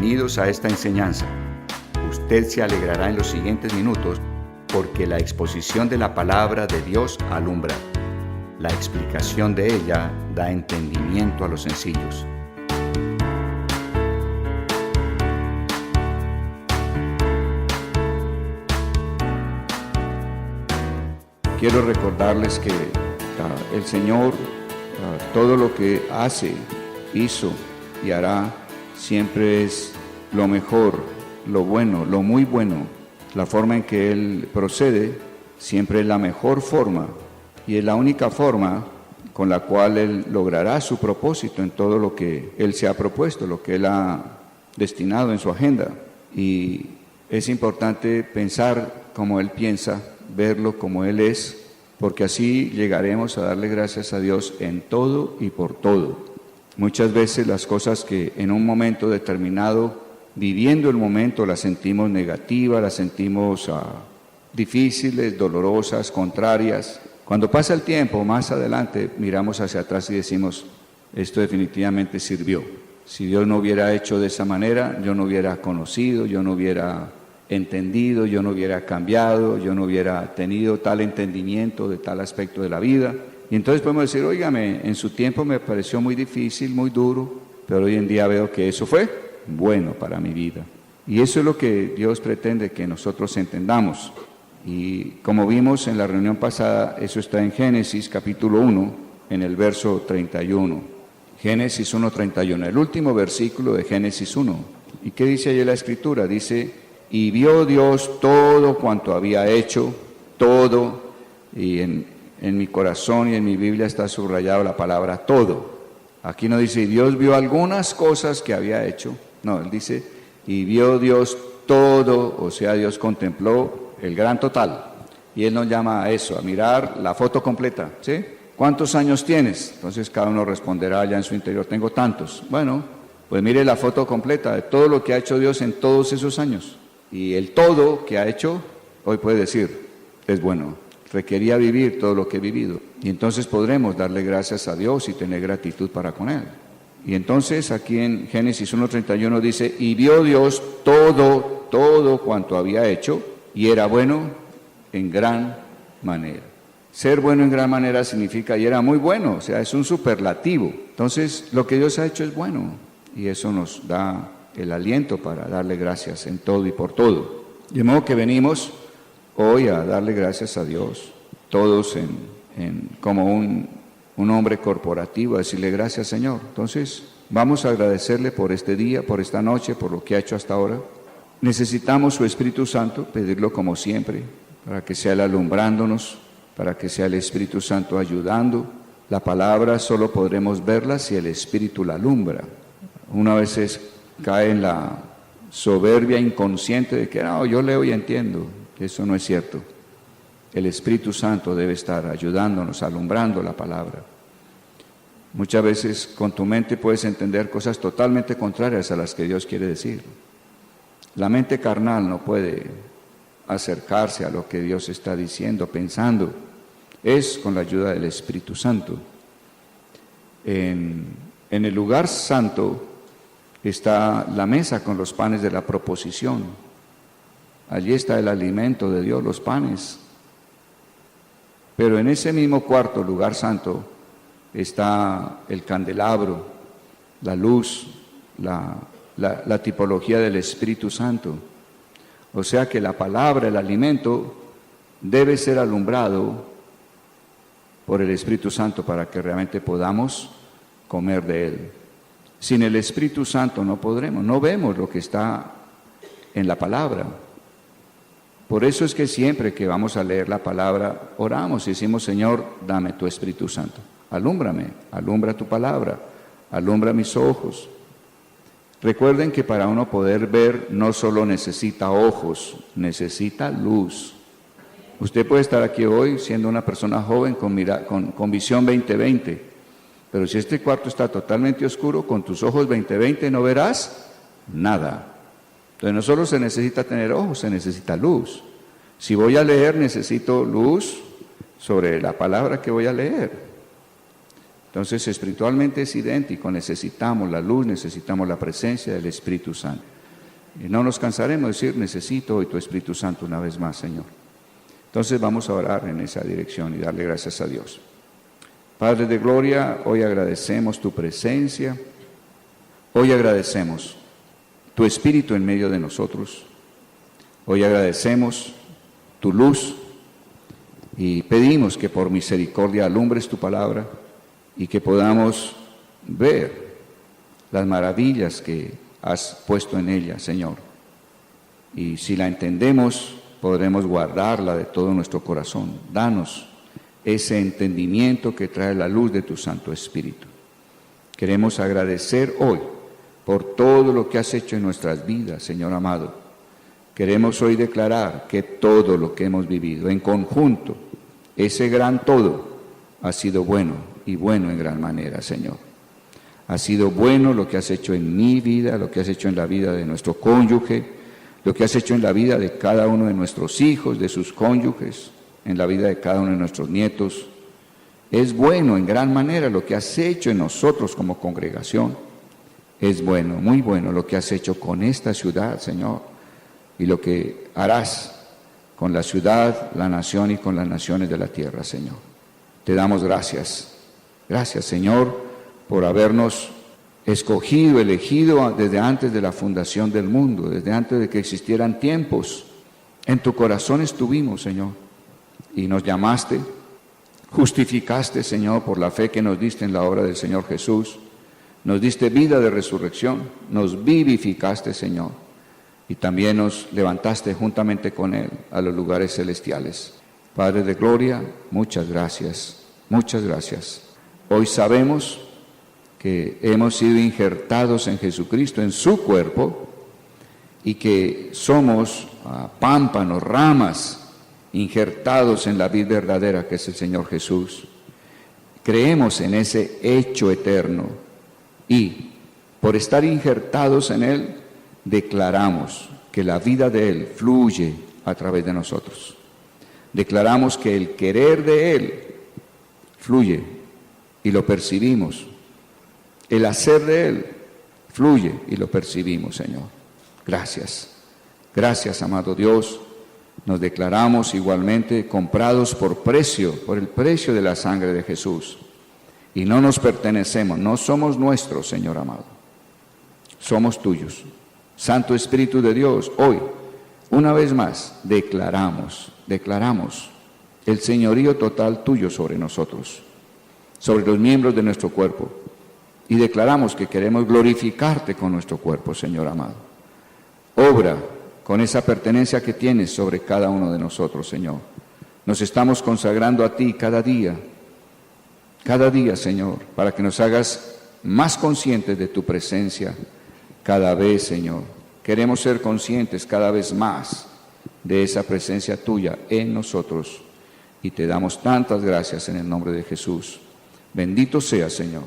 Bienvenidos a esta enseñanza. Usted se alegrará en los siguientes minutos porque la exposición de la palabra de Dios alumbra. La explicación de ella da entendimiento a los sencillos. Quiero recordarles que el Señor, todo lo que hace, hizo y hará, siempre es lo mejor, lo bueno, lo muy bueno. La forma en que Él procede siempre es la mejor forma y es la única forma con la cual Él logrará su propósito en todo lo que Él se ha propuesto, lo que Él ha destinado en su agenda. Y es importante pensar como Él piensa, verlo como Él es, porque así llegaremos a darle gracias a Dios en todo y por todo. Muchas veces las cosas que en un momento determinado, viviendo el momento, las sentimos negativas, las sentimos difíciles, dolorosas, contrarias. Cuando pasa el tiempo, más adelante, miramos hacia atrás y decimos, esto definitivamente sirvió. Si Dios no hubiera hecho de esa manera, yo no hubiera conocido, yo no hubiera entendido, yo no hubiera cambiado, yo no hubiera tenido tal entendimiento de tal aspecto de la vida. Y entonces podemos decir, óigame, en su tiempo me pareció muy difícil, muy duro, pero hoy en día veo que eso fue bueno para mi vida. Y eso es lo que Dios pretende que nosotros entendamos. Y como vimos en la reunión pasada, eso está en Génesis capítulo 1, en el verso 31. Génesis 1:31, el último versículo de Génesis 1. ¿Y qué dice allí la Escritura? Dice, y vio Dios todo cuanto había hecho, todo, y en mi corazón y en mi Biblia está subrayado la palabra todo. Aquí no dice, Dios vio algunas cosas que había hecho. No, Él dice, y vio Dios todo, o sea, Dios contempló el gran total. Y Él nos llama a eso, a mirar la foto completa, ¿sí? ¿Cuántos años tienes? Entonces cada uno responderá allá en su interior, tengo tantos. Bueno, pues mire la foto completa de todo lo que ha hecho Dios en todos esos años. Y el todo que ha hecho, hoy puede decir, es bueno. Requería vivir todo lo que he vivido. Y entonces podremos darle gracias a Dios y tener gratitud para con Él. Y entonces aquí en Génesis 1:31 dice, y vio Dios todo cuanto había hecho, y era bueno en gran manera. Ser bueno en gran manera significa, y era muy bueno, o sea, es un superlativo. Entonces, lo que Dios ha hecho es bueno, y eso nos da el aliento para darle gracias en todo y por todo. De modo que venimos hoy a darle gracias a Dios, todos como un hombre corporativo, a decirle gracias Señor. Entonces vamos a agradecerle por este día, por esta noche, por lo que ha hecho hasta ahora. Necesitamos su Espíritu Santo, pedirlo como siempre, para que sea Él alumbrándonos, para que sea el Espíritu Santo ayudando. La palabra solo podremos verla si el Espíritu la alumbra. Una vez cae en la soberbia inconsciente de que no, yo leo y entiendo. Eso no es cierto. El Espíritu Santo debe estar ayudándonos, alumbrando la palabra. Muchas veces con tu mente puedes entender cosas totalmente contrarias a las que Dios quiere decir. La mente carnal no puede acercarse a lo que Dios está diciendo, pensando. Es con la ayuda del Espíritu Santo. En el lugar santo está la mesa con los panes de la proposición. Allí está el alimento de Dios, los panes. Pero en ese mismo cuarto, lugar santo, está el candelabro, la luz, la tipología del Espíritu Santo. O sea que la palabra, el alimento, debe ser alumbrado por el Espíritu Santo para que realmente podamos comer de Él. Sin el Espíritu Santo no podremos, no vemos lo que está en la palabra. Por eso es que siempre que vamos a leer la palabra, oramos y decimos, Señor, dame tu Espíritu Santo. Alúmbrame, alumbra tu palabra, alumbra mis ojos. Recuerden que para uno poder ver no solo necesita ojos, necesita luz. Usted puede estar aquí hoy siendo una persona joven con visión 20/20, pero si este cuarto está totalmente oscuro, con tus ojos 20/20 no verás nada. Entonces no solo se necesita tener ojos, se necesita luz. Si voy a leer, necesito luz sobre la palabra que voy a leer. Entonces espiritualmente es idéntico, necesitamos la luz, necesitamos la presencia del Espíritu Santo. Y no nos cansaremos de decir, necesito hoy tu Espíritu Santo una vez más, Señor. Entonces vamos a orar en esa dirección y darle gracias a Dios. Padre de gloria, hoy agradecemos tu presencia, hoy agradecemos tu Espíritu en medio de nosotros, hoy agradecemos tu luz y pedimos que por misericordia alumbres tu palabra y que podamos ver las maravillas que has puesto en ella, Señor. Y si la entendemos, podremos guardarla de todo nuestro corazón. Danos ese entendimiento que trae la luz de tu Santo Espíritu. Queremos agradecer hoy por todo lo que has hecho en nuestras vidas, Señor amado. Queremos hoy declarar que todo lo que hemos vivido en conjunto, ese gran todo, ha sido bueno y bueno en gran manera, Señor. Ha sido bueno lo que has hecho en mi vida, lo que has hecho en la vida de nuestro cónyuge, lo que has hecho en la vida de cada uno de nuestros hijos, de sus cónyuges, en la vida de cada uno de nuestros nietos. Es bueno en gran manera lo que has hecho en nosotros como congregación. Es bueno, muy bueno lo que has hecho con esta ciudad, Señor, y lo que harás con la ciudad, la nación y con las naciones de la tierra, Señor. Te damos gracias. Gracias, Señor, por habernos escogido, elegido desde antes de la fundación del mundo, desde antes de que existieran tiempos. En tu corazón estuvimos, Señor, y nos llamaste, justificaste, Señor, por la fe que nos diste en la obra del Señor Jesús, nos diste vida de resurrección, nos vivificaste, Señor, y también nos levantaste juntamente con Él a los lugares celestiales. Padre de gloria, muchas gracias, muchas gracias. Hoy sabemos que hemos sido injertados en Jesucristo, en su cuerpo, y que somos pámpanos, ramas, injertados en la vid verdadera que es el Señor Jesús. Creemos en ese hecho eterno y por estar injertados en Él, declaramos que la vida de Él fluye a través de nosotros. Declaramos que el querer de Él fluye y lo percibimos. El hacer de Él fluye y lo percibimos, Señor. Gracias. Gracias, amado Dios. Nos declaramos igualmente comprados por precio, por el precio de la sangre de Jesús. Y no nos pertenecemos, no somos nuestros, Señor amado. Somos tuyos. Santo Espíritu de Dios, hoy, una vez más, declaramos el señorío total tuyo sobre nosotros, sobre los miembros de nuestro cuerpo. Y declaramos que queremos glorificarte con nuestro cuerpo, Señor amado. Obra con esa pertenencia que tienes sobre cada uno de nosotros, Señor. Nos estamos consagrando a ti cada día, Señor, para que nos hagas más conscientes de tu presencia cada vez, Señor. Queremos ser conscientes cada vez más de esa presencia tuya en nosotros. Y te damos tantas gracias en el nombre de Jesús. Bendito sea, Señor,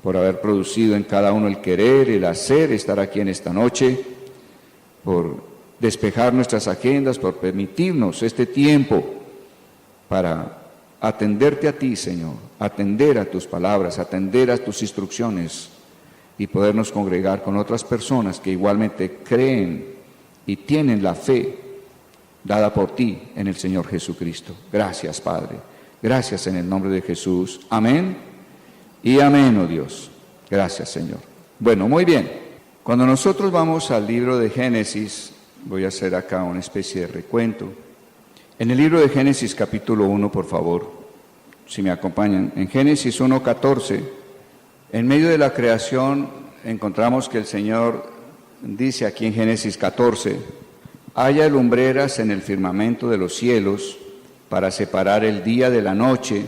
por haber producido en cada uno el querer, el hacer, estar aquí en esta noche, por despejar nuestras agendas, por permitirnos este tiempo para atenderte a ti, Señor, atender a tus palabras, atender a tus instrucciones y podernos congregar con otras personas que igualmente creen y tienen la fe dada por ti en el Señor Jesucristo. Gracias, Padre. Gracias en el nombre de Jesús. Amén y amén, oh Dios. Gracias, Señor. Bueno, muy bien. Cuando nosotros vamos al libro de Génesis, voy a hacer acá una especie de recuento. En el libro de Génesis capítulo 1, por favor, si me acompañan, en Génesis 1:14, en medio de la creación encontramos que el Señor dice aquí en Génesis 14, haya lumbreras en el firmamento de los cielos para separar el día de la noche,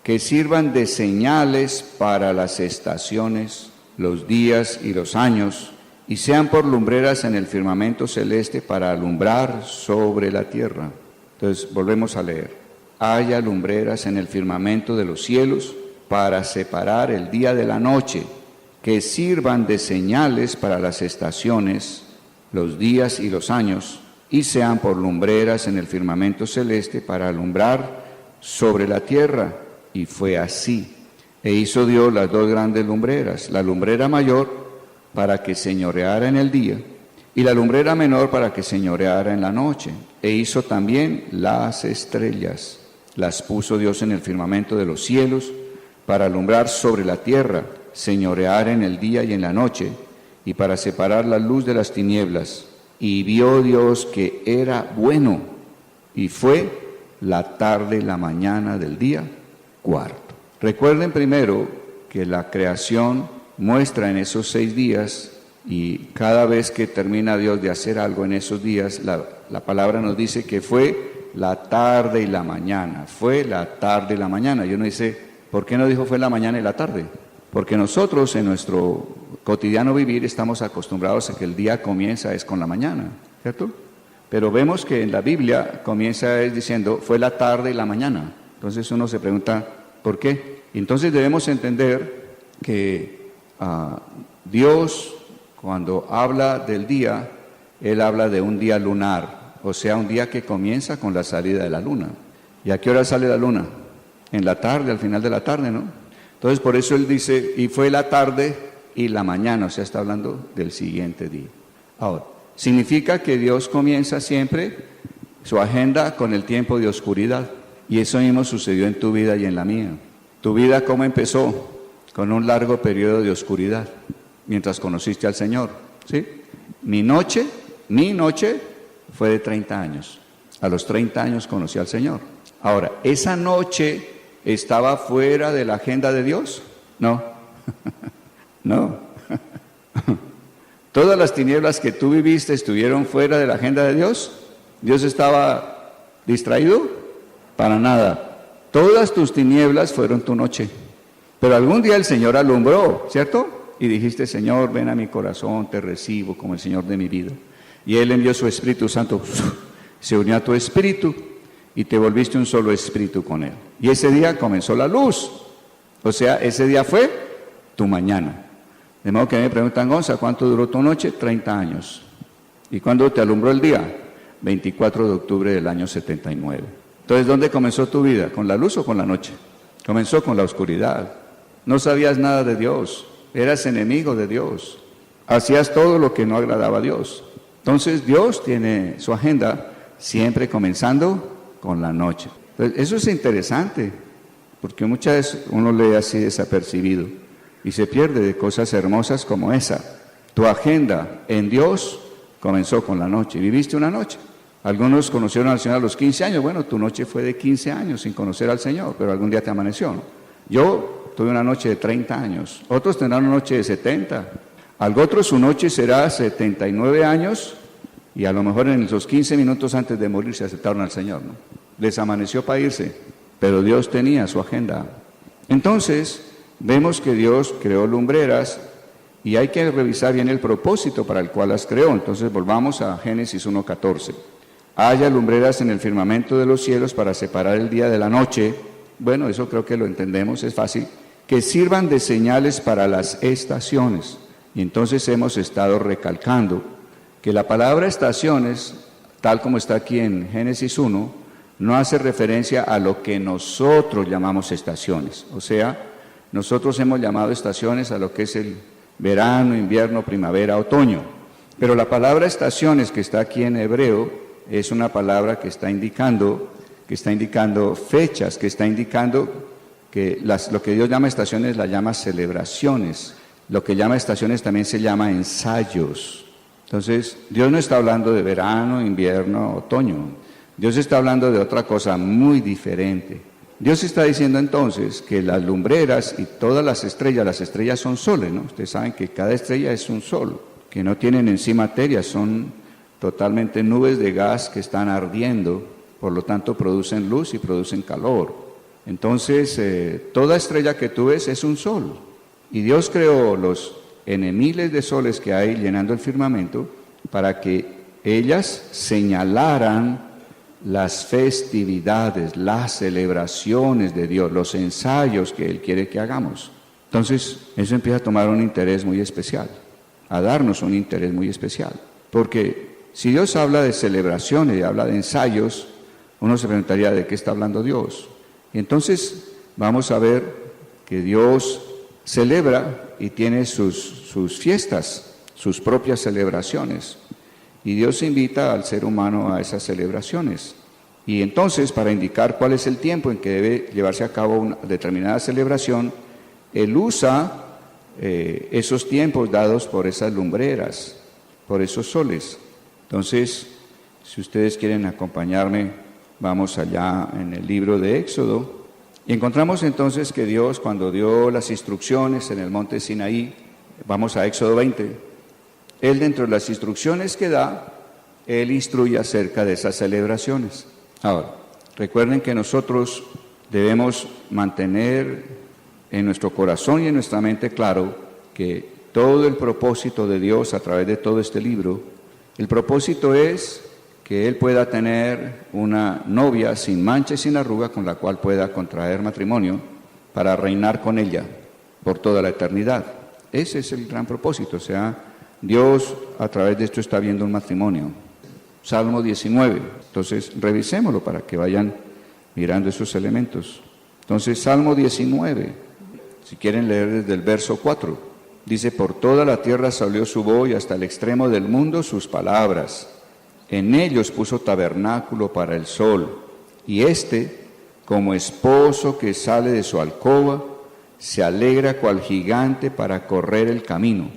que sirvan de señales para las estaciones, los días y los años, y sean por lumbreras en el firmamento celeste para alumbrar sobre la tierra. Entonces, volvemos a leer. Haya lumbreras en el firmamento de los cielos para separar el día de la noche, que sirvan de señales para las estaciones, los días y los años, y sean por lumbreras en el firmamento celeste para alumbrar sobre la tierra. Y fue así. E hizo Dios las dos grandes lumbreras, la lumbrera mayor para que señoreara en el día, y la lumbrera menor para que señoreara en la noche. E hizo también las estrellas. Las puso Dios en el firmamento de los cielos para alumbrar sobre la tierra, señorear en el día y en la noche, y para separar la luz de las tinieblas. Y vio Dios que era bueno, y fue la tarde y la mañana del día cuarto. Recuerden primero que la creación muestra en esos 6 días, y cada vez que termina Dios de hacer algo en esos días, la palabra nos dice que fue la tarde y la mañana, fue la tarde y la mañana. Y uno dice, ¿por qué no dijo fue la mañana y la tarde? Porque nosotros en nuestro cotidiano vivir estamos acostumbrados a que el día comienza es con la mañana, ¿cierto? Pero vemos que en la Biblia comienza es diciendo fue la tarde y la mañana. Entonces uno se pregunta, ¿por qué? Entonces debemos entender que Dios, cuando habla del día, Él habla de un día lunar, o sea, un día que comienza con la salida de la luna. ¿Y a qué hora sale la luna? En la tarde, al final de la tarde, ¿no? Entonces por eso Él dice, y fue la tarde y la mañana, o sea, está hablando del siguiente día. Ahora, significa que Dios comienza siempre su agenda con el tiempo de oscuridad, y eso mismo sucedió en tu vida y en la mía. ¿Tu vida cómo empezó? Con un largo periodo de oscuridad, mientras conociste al Señor, ¿sí? Mi noche fue de 30 años. A los 30 años conocí al Señor. Ahora, ¿esa noche estaba fuera de la agenda de Dios? No. No. ¿Todas las tinieblas que tú viviste estuvieron fuera de la agenda de Dios? ¿Dios estaba distraído? Para nada. Todas tus tinieblas fueron tu noche. Pero algún día el Señor alumbró, ¿cierto? Y dijiste, Señor, ven a mi corazón, te recibo como el Señor de mi vida. Y Él envió su Espíritu Santo, se unió a tu espíritu y te volviste un solo espíritu con Él. Y ese día comenzó la luz. O sea, ese día fue tu mañana. De modo que me preguntan, Gonza, ¿cuánto duró tu noche? 30 años. ¿Y cuándo te alumbró el día? 24 de octubre del año 79. Entonces, ¿dónde comenzó tu vida? ¿Con la luz o con la noche? Comenzó con la oscuridad. No sabías nada de Dios. Eras enemigo de Dios. Hacías todo lo que no agradaba a Dios. Entonces, Dios tiene su agenda siempre comenzando con la noche. Entonces, eso es interesante, porque muchas veces uno lee así desapercibido y se pierde de cosas hermosas como esa. Tu agenda en Dios comenzó con la noche. ¿Viviste una noche? Algunos conocieron al Señor a los 15 años. Bueno, tu noche fue de 15 años sin conocer al Señor, pero algún día te amaneció, ¿no? Yo tuve una noche de 30 años. Otros tendrán una noche de 70. Algo otro su noche será 79 años y a lo mejor en esos 15 minutos antes de morir se aceptaron al Señor, ¿no? Les amaneció para irse, pero Dios tenía su agenda. Entonces, vemos que Dios creó lumbreras y hay que revisar bien el propósito para el cual las creó. Entonces, volvamos a Génesis 1:14. Haya lumbreras en el firmamento de los cielos para separar el día de la noche. Bueno, eso creo que lo entendemos, es fácil. Que sirvan de señales para las estaciones. Y entonces hemos estado recalcando que la palabra estaciones, tal como está aquí en Génesis 1, no hace referencia a lo que nosotros llamamos estaciones. O sea, nosotros hemos llamado estaciones a lo que es el verano, invierno, primavera, otoño. Pero la palabra estaciones que está aquí en hebreo es una palabra que está indicando fechas, que está indicando que lo que Dios llama estaciones la llama celebraciones. Lo que llama estaciones también se llama ensayos. Entonces, Dios no está hablando de verano, invierno, otoño. Dios está hablando de otra cosa muy diferente. Dios está diciendo entonces que las lumbreras y todas las estrellas son soles, ¿no? Ustedes saben que cada estrella es un sol, que no tienen en sí materia, son totalmente nubes de gas que están ardiendo, por lo tanto producen luz y producen calor. Entonces, toda estrella que tú ves es un sol. Y Dios creó los miles de soles que hay llenando el firmamento para que ellas señalaran las festividades, las celebraciones de Dios, los ensayos que Él quiere que hagamos. Entonces, eso empieza a tomar un interés muy especial, a darnos un interés muy especial. Porque si Dios habla de celebraciones y habla de ensayos, uno se preguntaría de qué está hablando Dios. Y entonces vamos a ver que Dios celebra y tiene sus fiestas, sus propias celebraciones. Y Dios invita al ser humano a esas celebraciones. Y entonces, para indicar cuál es el tiempo en que debe llevarse a cabo una determinada celebración, Él usa esos tiempos dados por esas lumbreras, por esos soles. Entonces, si ustedes quieren acompañarme, vamos allá en el libro de Éxodo. Y encontramos entonces que Dios, cuando dio las instrucciones en el monte Sinaí, vamos a Éxodo 20, Él, dentro de las instrucciones que da, Él instruye acerca de esas celebraciones. Ahora, recuerden que nosotros debemos mantener en nuestro corazón y en nuestra mente claro que todo el propósito de Dios a través de todo este libro, el propósito es que Él pueda tener una novia sin mancha y sin arruga con la cual pueda contraer matrimonio para reinar con ella por toda la eternidad. Ese es el gran propósito, o sea, Dios a través de esto está viendo un matrimonio. Salmo 19, entonces revisémoslo para que vayan mirando esos elementos. Entonces, Salmo 19, si quieren leer desde el verso 4, dice: por toda la tierra salió su voz y hasta el extremo del mundo sus palabras. En ellos puso tabernáculo para el sol, y éste, como esposo que sale de su alcoba, se alegra cual gigante para correr el camino.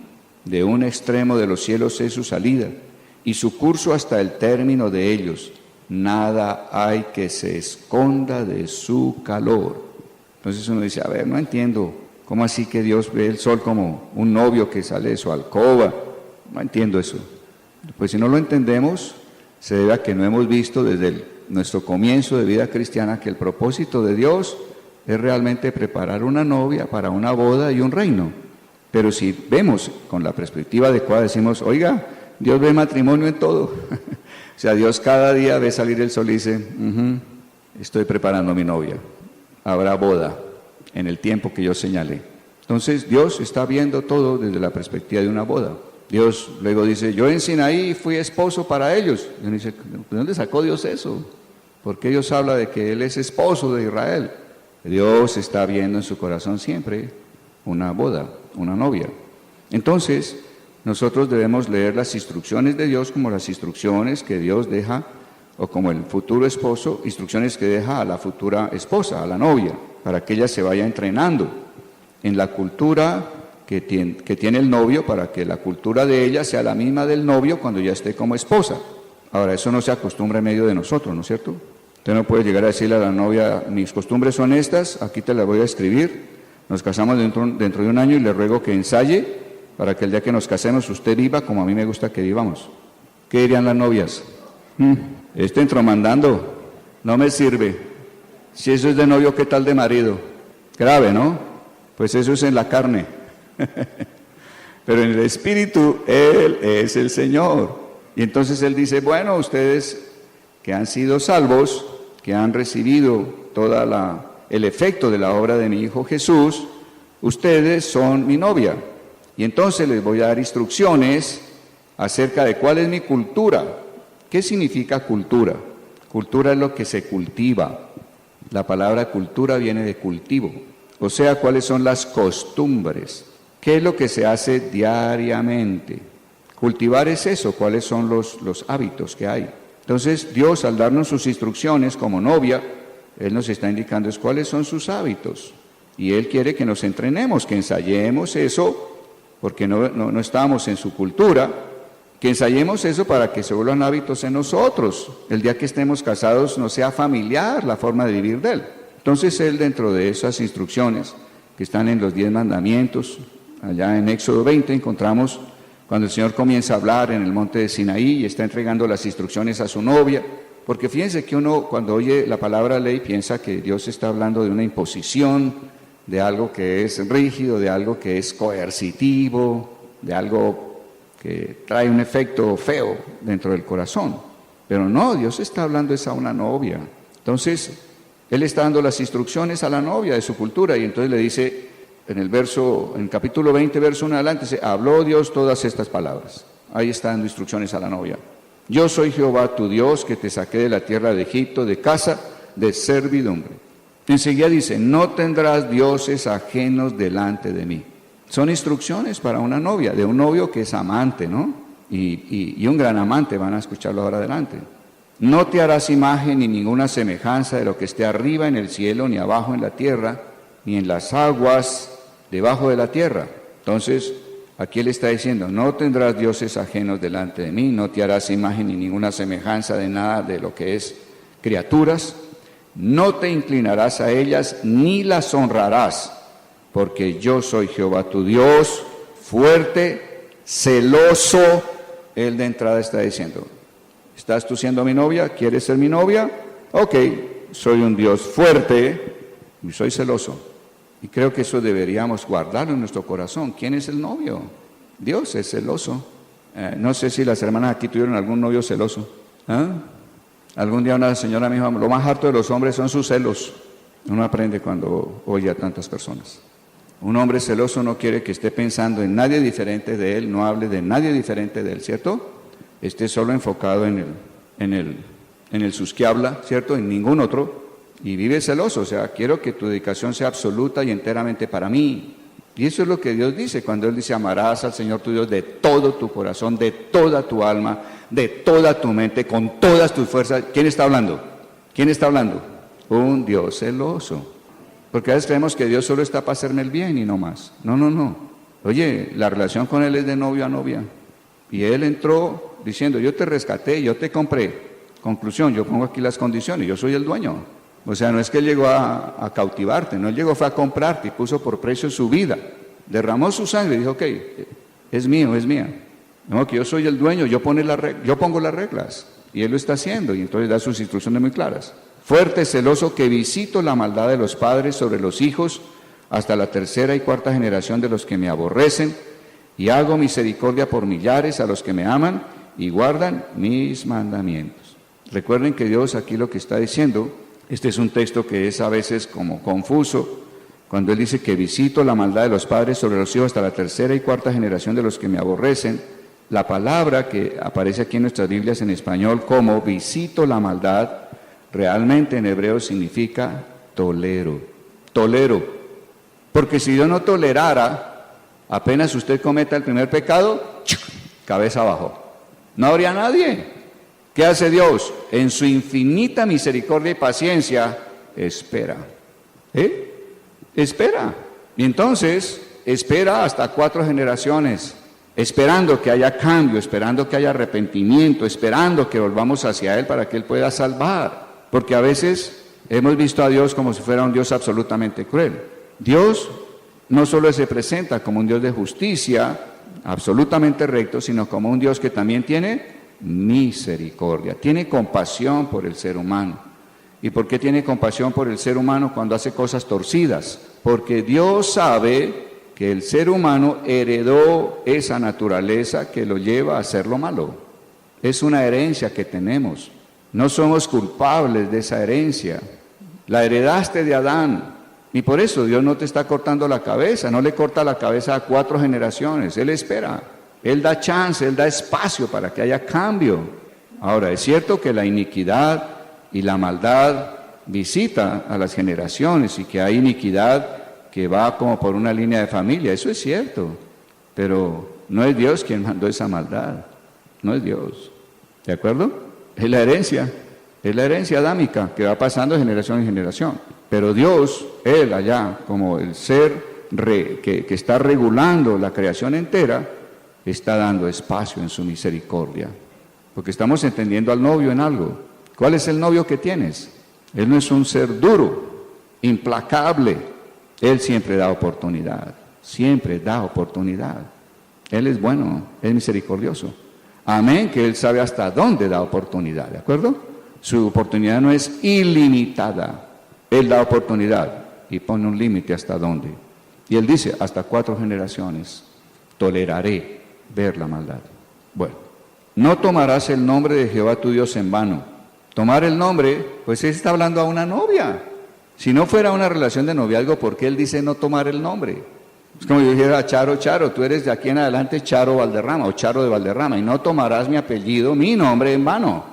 De un extremo de los cielos es su salida, y su curso hasta el término de ellos. Nada hay que se esconda de su calor. Entonces uno dice, a ver, no entiendo, ¿cómo así que Dios ve el sol como un novio que sale de su alcoba? No entiendo eso. Pues si no lo entendemos, se debe a que no hemos visto desde nuestro comienzo de vida cristiana que el propósito de Dios es realmente preparar una novia para una boda y un reino. Pero si vemos con la perspectiva adecuada, decimos, oiga, Dios ve matrimonio en todo. O sea, Dios cada día ve salir el sol y dice, estoy preparando a mi novia. Habrá boda en el tiempo que yo señalé. Entonces Dios está viendo todo desde la perspectiva de una boda. Dios luego dice, yo en Sinaí fui esposo para ellos. Y uno dice, ¿de dónde sacó Dios eso? Porque Dios habla de que Él es esposo de Israel. Dios está viendo en su corazón siempre una boda, una novia. Entonces, nosotros debemos leer las instrucciones de Dios como las instrucciones que Dios deja, o como el futuro esposo, instrucciones que deja a la futura esposa, a la novia, para que ella se vaya entrenando en la cultura que tiene el novio, para que la cultura de ella sea la misma del novio cuando ya esté como esposa. Ahora, eso no se acostumbra en medio de nosotros, ¿no es cierto? Usted no puede llegar a decirle a la novia, mis costumbres son estas, aquí te las voy a escribir, nos casamos dentro de un año y le ruego que ensaye para que el día que nos casemos usted viva como a mí me gusta que vivamos. ¿Qué dirían las novias? Este entromandando no me sirve. Si eso es de novio, ¿qué tal de marido? Grave, ¿no? Pues eso es en la carne. Pero en el espíritu, Él es el Señor. Y entonces Él dice, bueno, ustedes que han sido salvos, que han recibido todo el efecto de la obra de mi Hijo Jesús, ustedes son mi novia. Y entonces les voy a dar instrucciones acerca de cuál es mi cultura. ¿Qué significa cultura? Cultura es lo que se cultiva. La palabra cultura viene de cultivo. O sea, cuáles son las costumbres. ¿Qué es lo que se hace diariamente? Cultivar es eso, cuáles son los hábitos que hay. Entonces, Dios, al darnos sus instrucciones como novia, Él nos está indicando cuáles son sus hábitos. Y Él quiere que nos entrenemos, que ensayemos eso, porque no estamos en su cultura, que ensayemos eso para que se vuelvan hábitos en nosotros. El día que estemos casados no sea familiar la forma de vivir de Él. Entonces Él, dentro de esas instrucciones que están en los 10 mandamientos, allá en Éxodo 20 encontramos cuando el Señor comienza a hablar en el monte de Sinaí y está entregando las instrucciones a su novia, porque fíjense que uno cuando oye la palabra ley piensa que Dios está hablando de una imposición, de algo que es rígido, de algo que es coercitivo, de algo que trae un efecto feo dentro del corazón. Pero no, Dios está hablando es a una novia. Entonces, Él está dando las instrucciones a la novia de su cultura y entonces le dice en capítulo 20, verso 1 adelante, dice, habló Dios todas estas palabras. Ahí está dando instrucciones a la novia. Yo soy Jehová tu Dios que te saqué de la tierra de Egipto, de casa de servidumbre. Enseguida dice, no tendrás dioses ajenos delante de mí. Son instrucciones para una novia, de un novio que es amante, ¿no? y un gran amante, van a escucharlo ahora adelante. No te harás imagen ni ninguna semejanza de lo que esté arriba en el cielo, ni abajo en la tierra, ni en las aguas debajo de la tierra. Entonces, aquí él está diciendo, no tendrás dioses ajenos delante de mí, no te harás imagen ni ninguna semejanza de nada de lo que es criaturas, no te inclinarás a ellas ni las honrarás, porque yo soy Jehová tu Dios, fuerte, celoso. Él de entrada está diciendo, ¿estás tú siendo mi novia? ¿Quieres ser mi novia? Ok, soy un Dios fuerte y soy celoso. Y creo que eso deberíamos guardarlo en nuestro corazón. ¿Quién es el novio? Dios es celoso. No sé si las hermanas aquí tuvieron algún novio celoso. Algún día una señora me dijo, lo más harto de los hombres son sus celos. Uno aprende cuando oye a tantas personas. Un hombre celoso no quiere que esté pensando en nadie diferente de él, no hable de nadie diferente de él, ¿cierto? Esté solo enfocado en el sus que habla, ¿cierto? En ningún otro. Y vive celoso, o sea, quiero que tu dedicación sea absoluta y enteramente para mí. Y eso es lo que Dios dice, cuando Él dice, amarás al Señor tu Dios de todo tu corazón, de toda tu alma, de toda tu mente, con todas tus fuerzas. ¿Quién está hablando? ¿Quién está hablando? Un Dios celoso. Porque a veces creemos que Dios solo está para hacerme el bien y no más. No. Oye, la relación con Él es de novio a novia. Y Él entró diciendo, yo te rescaté, yo te compré. Conclusión, yo pongo aquí las condiciones, yo soy el dueño. O sea, no es que Él llegó a cautivarte, no, Él llegó fue a comprarte y puso por precio su vida. Derramó su sangre y dijo, ok, es mío, es mía. No, que yo soy el dueño, yo pongo las reglas. Y Él lo está haciendo y entonces da sus instrucciones muy claras. Fuerte, celoso, que visito la maldad de los padres sobre los hijos hasta la tercera y cuarta generación de los que me aborrecen, y hago misericordia por millares a los que me aman y guardan mis mandamientos. Recuerden que Dios aquí lo que está diciendo, este es un texto que es a veces como confuso, cuando Él dice que visito la maldad de los padres sobre los hijos hasta la tercera y cuarta generación de los que me aborrecen. La palabra que aparece aquí en nuestras Biblias en español como visito la maldad, realmente en hebreo significa tolero. Porque si Dios no tolerara, apenas usted cometa el primer pecado, cabeza abajo. No habría nadie. ¿Qué hace Dios? En su infinita misericordia y paciencia, espera. Espera. Y entonces, espera hasta 4 generaciones, esperando que haya cambio, esperando que haya arrepentimiento, esperando que volvamos hacia Él para que Él pueda salvar. Porque a veces hemos visto a Dios como si fuera un Dios absolutamente cruel. Dios no solo se presenta como un Dios de justicia, absolutamente recto, sino como un Dios que también tiene misericordia, tiene compasión por el ser humano. ¿Y por qué tiene compasión por el ser humano cuando hace cosas torcidas? Porque Dios sabe que el ser humano heredó esa naturaleza que lo lleva a hacer lo malo. Es una herencia que tenemos. No somos culpables de esa herencia. La heredaste de Adán. Y por eso Dios no te está cortando la cabeza, no le corta la cabeza a 4 generaciones. Él espera, Él da chance, Él da espacio para que haya cambio. Ahora, es cierto que la iniquidad y la maldad visita a las generaciones y que hay iniquidad que va como por una línea de familia, eso es cierto, pero no es Dios quien mandó esa maldad, no es Dios, ¿de acuerdo? Es la herencia adámica que va pasando de generación en generación, pero Dios, Él allá, como el ser que está regulando la creación entera, está dando espacio en su misericordia, porque estamos entendiendo al novio en algo. ¿Cuál es el novio que tienes? Él no es un ser duro, implacable. Él siempre da oportunidad, siempre da oportunidad. Él es bueno, es misericordioso. Amén, que Él sabe hasta dónde da oportunidad, ¿de acuerdo? Su oportunidad no es ilimitada. Él da oportunidad y pone un límite hasta dónde. Y Él dice, hasta 4 generaciones toleraré ver la maldad. Bueno, no tomarás el nombre de Jehová tu Dios en vano. Tomar el nombre, pues Él está hablando a una novia. Si no fuera una relación de noviazgo, ¿por qué Él dice no tomar el nombre? Es como yo dijera, Charo, tú eres de aquí en adelante Charo Valderrama o Charo de Valderrama y no tomarás mi apellido, mi nombre en vano.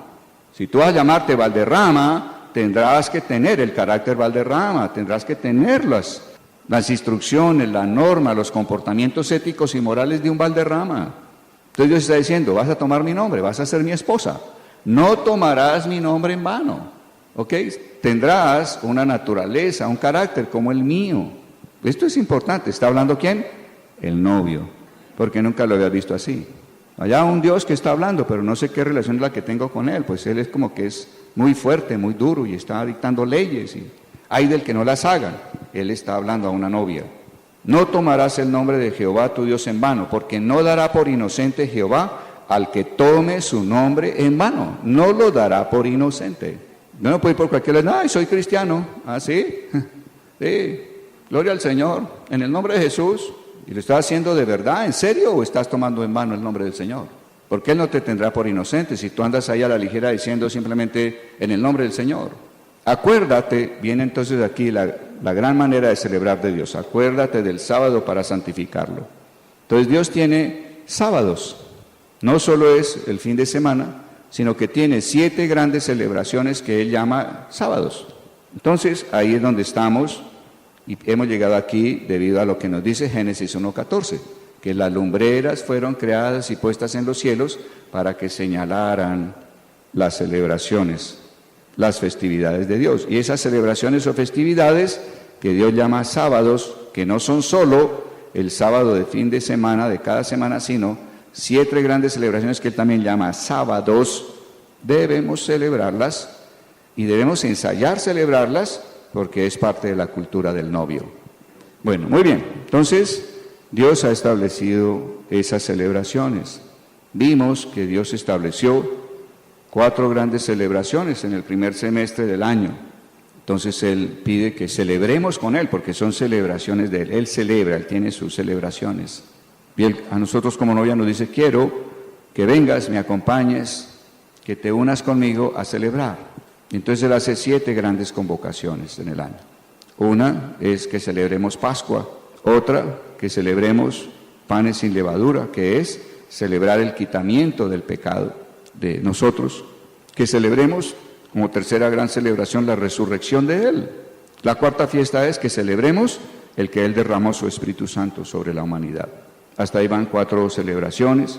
Si tú vas a llamarte Valderrama, tendrás que tener el carácter Valderrama, tendrás que tener las instrucciones, la norma, los comportamientos éticos y morales de un Valderrama. Entonces Dios está diciendo, vas a tomar mi nombre, vas a ser mi esposa. No tomarás mi nombre en vano. ¿Ok? Tendrás una naturaleza, un carácter como el mío. Esto es importante. ¿Está hablando quién? El novio. Porque nunca lo había visto así. Allá un Dios que está hablando, pero no sé qué relación es la que tengo con él. Pues él es como que es muy fuerte, muy duro y está dictando leyes. Y hay del que no las hagan. Él está hablando a una novia. No tomarás el nombre de Jehová tu Dios en vano, porque no dará por inocente Jehová al que tome su nombre en vano. No lo dará por inocente. No puede ir por cualquier lado, ay, soy cristiano. Ah, sí, sí, gloria al Señor, en el nombre de Jesús. ¿Y lo estás haciendo de verdad, en serio, o estás tomando en vano el nombre del Señor? Porque Él no te tendrá por inocente si tú andas ahí a la ligera diciendo simplemente en el nombre del Señor. Acuérdate, viene entonces aquí la gran manera de celebrar de Dios. Acuérdate del sábado para santificarlo. Entonces Dios tiene sábados. No solo es el fin de semana, sino que tiene 7 grandes celebraciones que Él llama sábados. Entonces ahí es donde estamos y hemos llegado aquí debido a lo que nos dice Génesis 1:14, que las lumbreras fueron creadas y puestas en los cielos para que señalaran las celebraciones, las festividades de Dios. Y esas celebraciones o festividades que Dios llama sábados, que no son solo el sábado de fin de semana, de cada semana, sino 7 grandes celebraciones que Él también llama sábados, debemos celebrarlas y debemos ensayar celebrarlas porque es parte de la cultura del novio. Bueno, muy bien, entonces Dios ha establecido esas celebraciones. Vimos que Dios estableció 4 grandes celebraciones en el primer semestre del año. Entonces Él pide que celebremos con Él porque son celebraciones de Él. Él celebra, Él tiene sus celebraciones. Y Él, a nosotros como novia nos dice, quiero que vengas, me acompañes, que te unas conmigo a celebrar. Entonces Él hace 7 grandes convocaciones en el año. Una es que celebremos Pascua, otra que celebremos panes sin levadura, que es celebrar el quitamiento del pecado de nosotros, que celebremos como tercera gran celebración la resurrección de Él. La 4ª fiesta es que celebremos el que Él derramó su Espíritu Santo sobre la humanidad. Hasta ahí van 4 celebraciones.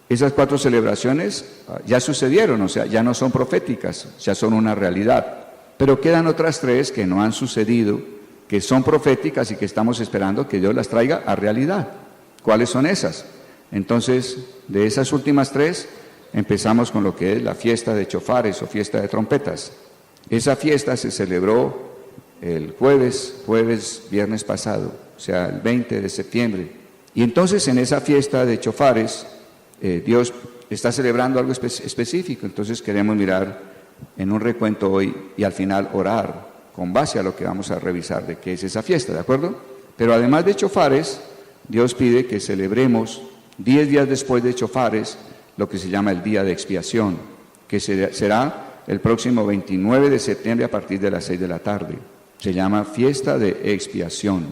Esas 4 celebraciones ya sucedieron, o sea, ya no son proféticas, ya son una realidad. Pero quedan otras 3 que no han sucedido, que son proféticas y que estamos esperando que Dios las traiga a realidad. ¿Cuáles son esas? Entonces, de esas últimas 3, empezamos con lo que es la fiesta de chofares o fiesta de trompetas. Esa fiesta se celebró el viernes pasado, o sea, el 20 de septiembre. Y entonces en esa fiesta de chofares, Dios está celebrando algo específico. Entonces queremos mirar en un recuento hoy y al final orar con base a lo que vamos a revisar de qué es esa fiesta, ¿de acuerdo? Pero además de chofares, Dios pide que celebremos 10 días después de chofares lo que se llama el día de expiación, que será el próximo 29 de septiembre a partir de las 6 de la tarde. Se llama fiesta de expiación.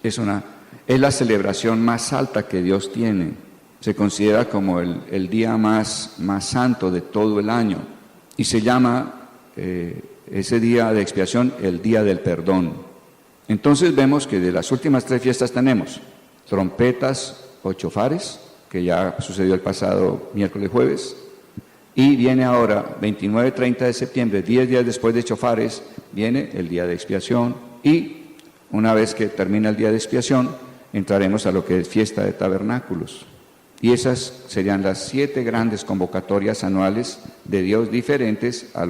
Es la celebración más alta que Dios tiene. Se considera como el día más santo de todo el año. Y se llama ese día de expiación el día del perdón. Entonces vemos que de las últimas 3 fiestas tenemos trompetas o chofares, que ya sucedió el pasado miércoles jueves. Y viene ahora, 29-30 de septiembre, 10 días después de chofares, viene el día de expiación. Y una vez que termina el día de expiación, entraremos a lo que es fiesta de tabernáculos. Y esas serían las 7 grandes convocatorias anuales de Dios diferentes a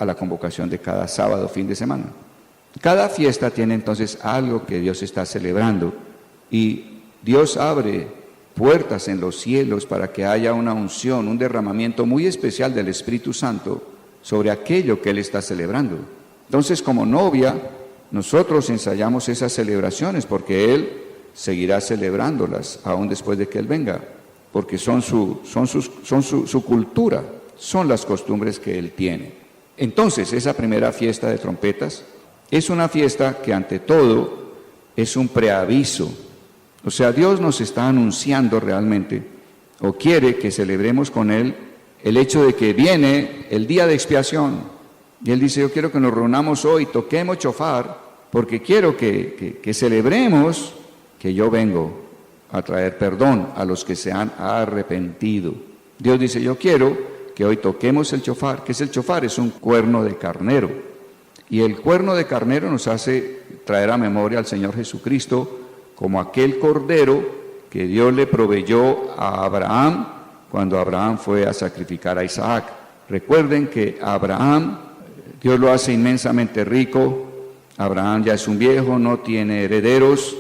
la convocación de cada sábado, fin de semana. Cada fiesta tiene entonces algo que Dios está celebrando y Dios abre puertas en los cielos para que haya una unción, un derramamiento muy especial del Espíritu Santo sobre aquello que Él está celebrando. Entonces, como novia, nosotros ensayamos esas celebraciones porque Él seguirá celebrándolas aún después de que Él venga, porque son su cultura, son las costumbres que Él tiene. Entonces, esa primera fiesta de trompetas es una fiesta que ante todo es un preaviso. O sea, Dios nos está anunciando realmente, o quiere que celebremos con Él el hecho de que viene el día de expiación. Y Él dice, yo quiero que nos reunamos hoy, toquemos chofar, porque quiero que celebremos que yo vengo a traer perdón a los que se han arrepentido. Dios dice, yo quiero que hoy toquemos el shofar. ¿Qué es el shofar? Es un cuerno de carnero. Y el cuerno de carnero nos hace traer a memoria al Señor Jesucristo como aquel cordero que Dios le proveyó a Abraham cuando Abraham fue a sacrificar a Isaac. Recuerden que Abraham, Dios lo hace inmensamente rico. Abraham ya es un viejo, no tiene herederos,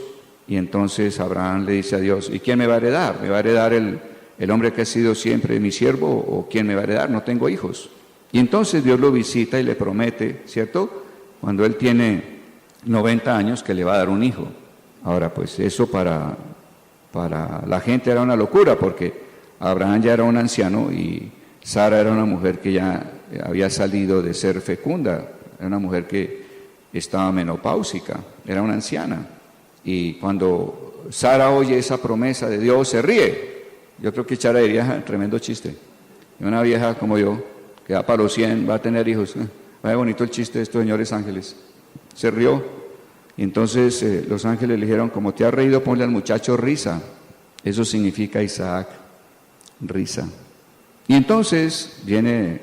y entonces Abraham le dice a Dios, ¿y quién me va a heredar? ¿Me va a heredar el hombre que ha sido siempre mi siervo, o quién me va a heredar? No tengo hijos. Y entonces Dios lo visita y le promete, ¿cierto?, cuando él tiene 90 años, que le va a dar un hijo. Ahora, pues eso para la gente era una locura, porque Abraham ya era un anciano y Sara era una mujer que ya había salido de ser fecunda, era una mujer que estaba menopáusica, era una anciana. Y cuando Sara oye esa promesa de Dios, se ríe. Yo creo que Chara diría, tremendo chiste. Y una vieja como yo, que va para los 100, va a tener hijos. Vaya bonito el chiste de estos señores ángeles. Se rió. Y entonces los ángeles le dijeron, como te has reído, ponle al muchacho risa. Eso significa Isaac, risa. Y entonces viene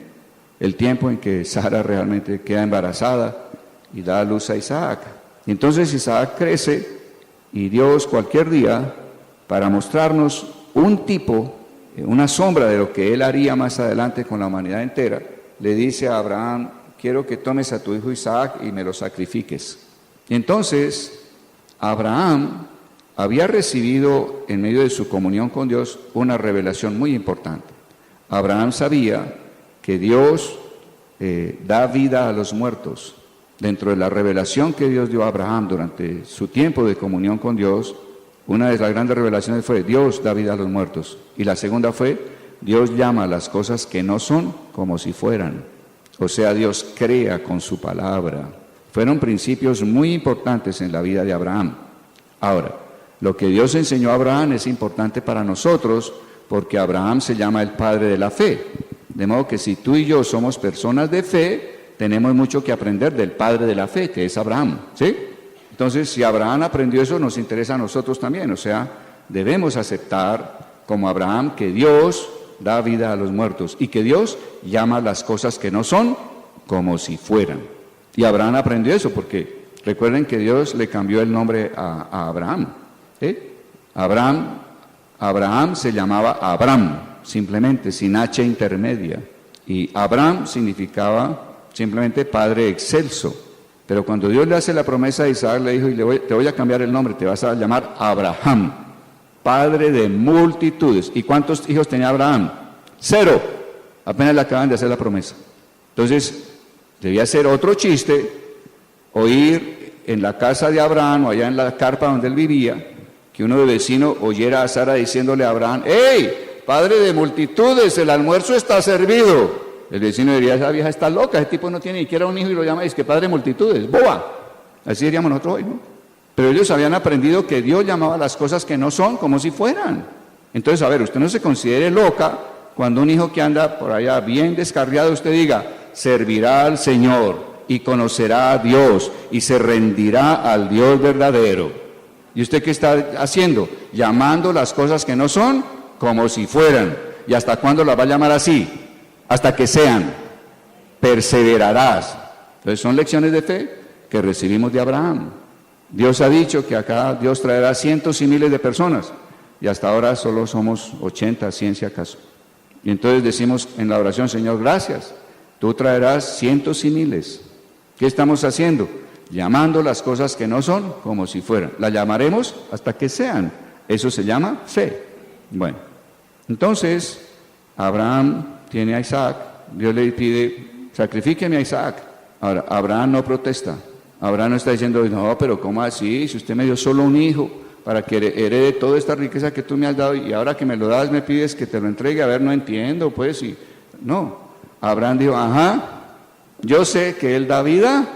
el tiempo en que Sara realmente queda embarazada y da a luz a Isaac. Y entonces Isaac crece y Dios cualquier día, para mostrarnos un tipo, una sombra de lo que Él haría más adelante con la humanidad entera, le dice a Abraham, quiero que tomes a tu hijo Isaac y me lo sacrifiques. Y entonces Abraham había recibido en medio de su comunión con Dios una revelación muy importante. Abraham sabía que Dios da vida a los muertos. Dentro de la revelación que Dios dio a Abraham durante su tiempo de comunión con Dios, una de las grandes revelaciones fue Dios da vida a los muertos. Y la segunda fue Dios llama a las cosas que no son como si fueran. O sea, Dios crea con su palabra. Fueron principios muy importantes en la vida de Abraham. Ahora, lo que Dios enseñó a Abraham es importante para nosotros porque Abraham se llama el padre de la fe. De modo que si tú y yo somos personas de fe, tenemos mucho que aprender del padre de la fe, que es Abraham, ¿sí? Entonces, si Abraham aprendió eso, nos interesa a nosotros también. O sea, debemos aceptar como Abraham que Dios da vida a los muertos y que Dios llama las cosas que no son como si fueran. Y Abraham aprendió eso porque recuerden que Dios le cambió el nombre a Abraham. ¿Sí? Abraham se llamaba Abram, simplemente, sin H intermedia. Y Abram significaba simplemente Padre excelso. Pero cuando Dios le hace la promesa a Isaac, le dijo, te voy a cambiar el nombre, te vas a llamar Abraham, padre de multitudes. ¿Y cuántos hijos tenía Abraham? 0. Apenas le acaban de hacer la promesa. Entonces, debía ser otro chiste oír en la casa de Abraham o allá en la carpa donde él vivía, que uno de vecino oyera a Sara diciéndole a Abraham, ¡hey, padre de multitudes, el almuerzo está servido! El vecino diría, esa vieja está loca, ese tipo no tiene ni siquiera un hijo y lo llama, y dice que padre de multitudes, boba. Así diríamos nosotros hoy, ¿no? Pero ellos habían aprendido que Dios llamaba las cosas que no son como si fueran. Entonces, a ver, usted no se considere loca cuando un hijo que anda por allá bien descarriado, usted diga, servirá al Señor y conocerá a Dios y se rendirá al Dios verdadero. ¿Y usted qué está haciendo? Llamando las cosas que no son como si fueran. ¿Y hasta cuándo las va a llamar así? Hasta que sean. Perseverarás. Entonces son lecciones de fe que recibimos de Abraham. Dios ha dicho que acá Dios traerá cientos y miles de personas y hasta ahora solo somos 80, 100 si acaso. Y entonces decimos en la oración, Señor, gracias, tú traerás cientos y miles. ¿Qué estamos haciendo? Llamando las cosas que no son como si fueran. Las llamaremos hasta que sean. Eso se llama fe. Bueno, entonces Abraham tiene a Isaac, Dios le pide, sacrifíqueme a Isaac. Ahora, Abraham no protesta. Abraham no está diciendo, no, pero ¿cómo así? Si usted me dio solo un hijo para que herede toda esta riqueza que tú me has dado y ahora que me lo das me pides que te lo entregue, a ver, no entiendo, pues, y no. Abraham dijo, ajá, yo sé que él da vida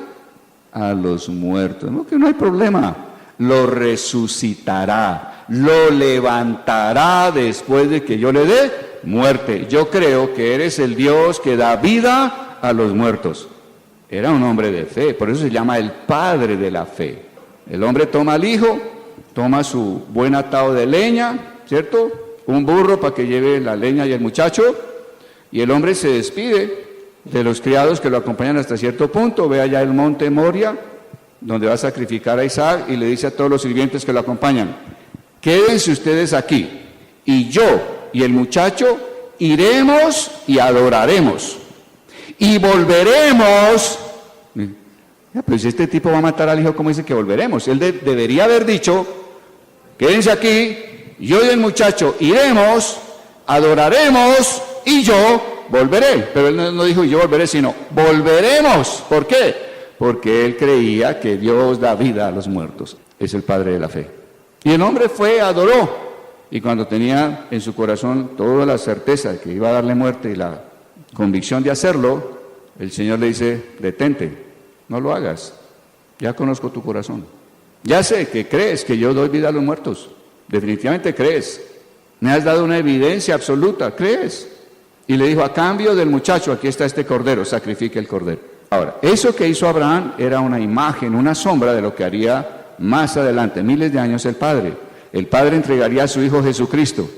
a los muertos, no, que no hay problema, lo resucitará, lo levantará después de que yo le dé muerte. Yo creo que eres el Dios que da vida a los muertos. Era un hombre de fe, por eso se llama el padre de la fe. El hombre toma al hijo, toma su buen atado de leña, ¿cierto? Un burro para que lleve la leña y el muchacho, y el hombre se despide de los criados que lo acompañan hasta cierto punto, ve allá el monte Moria, donde va a sacrificar a Isaac, y le dice a todos los sirvientes que lo acompañan: quédense ustedes aquí, y yo y el muchacho iremos y adoraremos, y volveremos. Pues este tipo va a matar al hijo, ¿cómo dice que volveremos? Él debería haber dicho: quédense aquí, yo y el muchacho iremos, adoraremos, y yo volveré. Pero él no dijo: y yo volveré, sino volveremos. ¿Por qué? Porque él creía que Dios da vida a los muertos. Es el padre de la fe. Y el hombre fue, adoró, y cuando tenía en su corazón toda la certeza de que iba a darle muerte y la convicción de hacerlo, el Señor le dice: detente, no lo hagas, ya conozco tu corazón, ya sé que crees que yo doy vida a los muertos, definitivamente crees, me has dado una evidencia absoluta, crees. Y le dijo: a cambio del muchacho, aquí está este cordero, sacrifique el cordero. Ahora, eso que hizo Abraham era una imagen, una sombra de lo que haría más adelante, miles de años, el Padre. El Padre entregaría a su Hijo Jesucristo,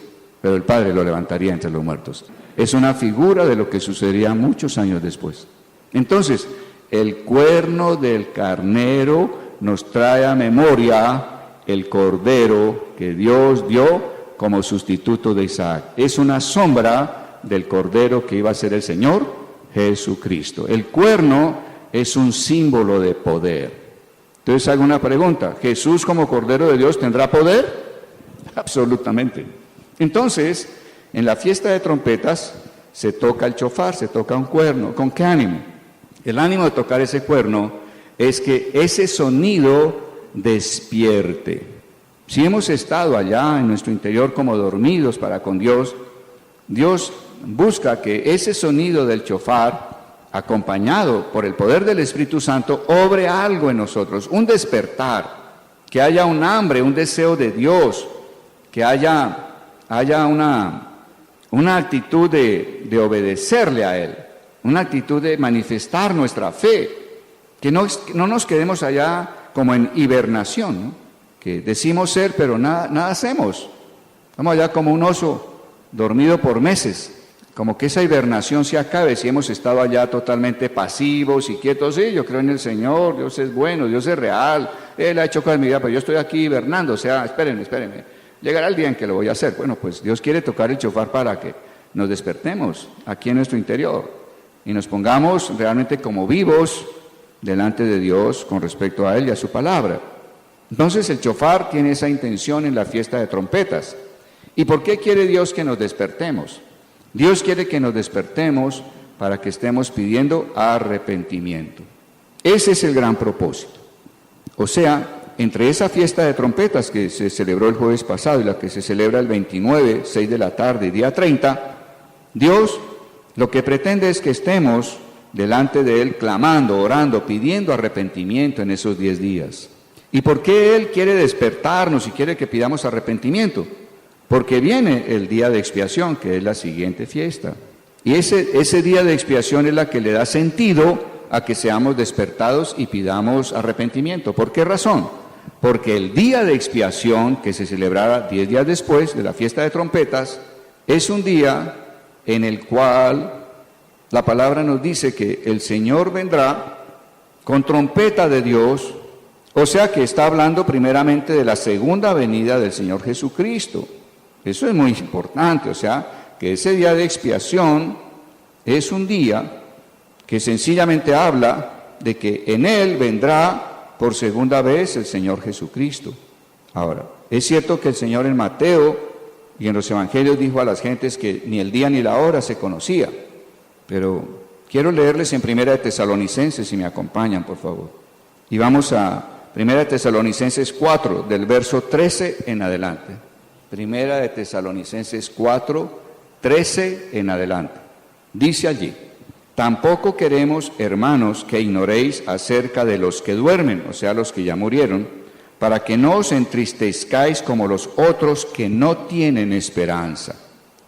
pero el Padre lo levantaría entre los muertos. Es una figura de lo que sucedería muchos años después. Entonces, el cuerno del carnero nos trae a memoria el cordero que Dios dio como sustituto de Isaac. Es una sombra del cordero que iba a ser el Señor Jesucristo. El cuerno es un símbolo de poder. Entonces hago una pregunta: ¿Jesús como Cordero de Dios tendrá poder? Absolutamente. Entonces, en la fiesta de trompetas se toca el chofar, se toca un cuerno. ¿Con qué ánimo? El ánimo de tocar ese cuerno es que ese sonido despierte. Si hemos estado allá en nuestro interior como dormidos para con Dios, Dios busca que ese sonido del chofar, acompañado por el poder del Espíritu Santo, obre algo en nosotros, un despertar, que haya un hambre, un deseo de Dios, que haya una actitud de obedecerle a Él, una actitud de manifestar nuestra fe, que no nos quedemos allá como en hibernación, ¿no? Que decimos ser, pero nada hacemos. Estamos allá como un oso dormido por meses, como que esa hibernación se acabe si hemos estado allá totalmente pasivos y quietos. Sí, yo creo en el Señor, Dios es bueno, Dios es real, Él ha hecho cosas en mi vida, pero yo estoy aquí hibernando. O sea, espérenme, llegará el día en que lo voy a hacer. Bueno, pues Dios quiere tocar el chofar para que nos despertemos aquí en nuestro interior y nos pongamos realmente como vivos delante de Dios con respecto a Él y a su palabra. Entonces el chofar tiene esa intención en la fiesta de trompetas. ¿Y por qué quiere Dios que nos despertemos? Dios quiere que nos despertemos para que estemos pidiendo arrepentimiento. Ese es el gran propósito. O sea, entre esa fiesta de trompetas que se celebró el jueves pasado y la que se celebra el 29, 6 de la tarde y día 30, Dios lo que pretende es que estemos delante de Él clamando, orando, pidiendo arrepentimiento en esos 10 días. ¿Y por qué Él quiere despertarnos y quiere que pidamos arrepentimiento? Porque viene el día de expiación, que es la siguiente fiesta. Y ese día de expiación es la que le da sentido a que seamos despertados y pidamos arrepentimiento. ¿Por qué razón? Porque el día de expiación, que se celebrará 10 días después de la fiesta de trompetas, es un día en el cual la palabra nos dice que el Señor vendrá con trompeta de Dios. O sea que está hablando primeramente de la segunda venida del Señor Jesucristo. Eso es muy importante, o sea, que ese día de expiación es un día que sencillamente habla de que en Él vendrá por segunda vez el Señor Jesucristo. Ahora, es cierto que el Señor en Mateo y en los Evangelios dijo a las gentes que ni el día ni la hora se conocía, pero quiero leerles en Primera de Tesalonicenses, si me acompañan, por favor. Y vamos a Primera de Tesalonicenses 4, del verso 13 en adelante. Primera de Tesalonicenses 4, 13 en adelante. Dice allí: tampoco queremos, hermanos, que ignoréis acerca de los que duermen, o sea, los que ya murieron, para que no os entristezcáis como los otros que no tienen esperanza.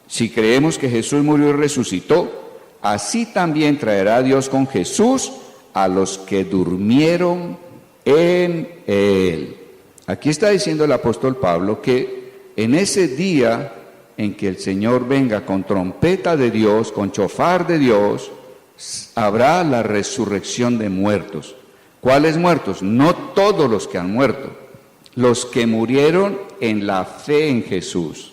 Si creemos que Jesús murió y resucitó, así también traerá Dios con Jesús a los que durmieron en Él. Aquí está diciendo el apóstol Pablo que en ese día en que el Señor venga con trompeta de Dios, con chofar de Dios, habrá la resurrección de muertos. ¿Cuáles muertos? No todos los que han muerto, los que murieron en la fe en Jesús.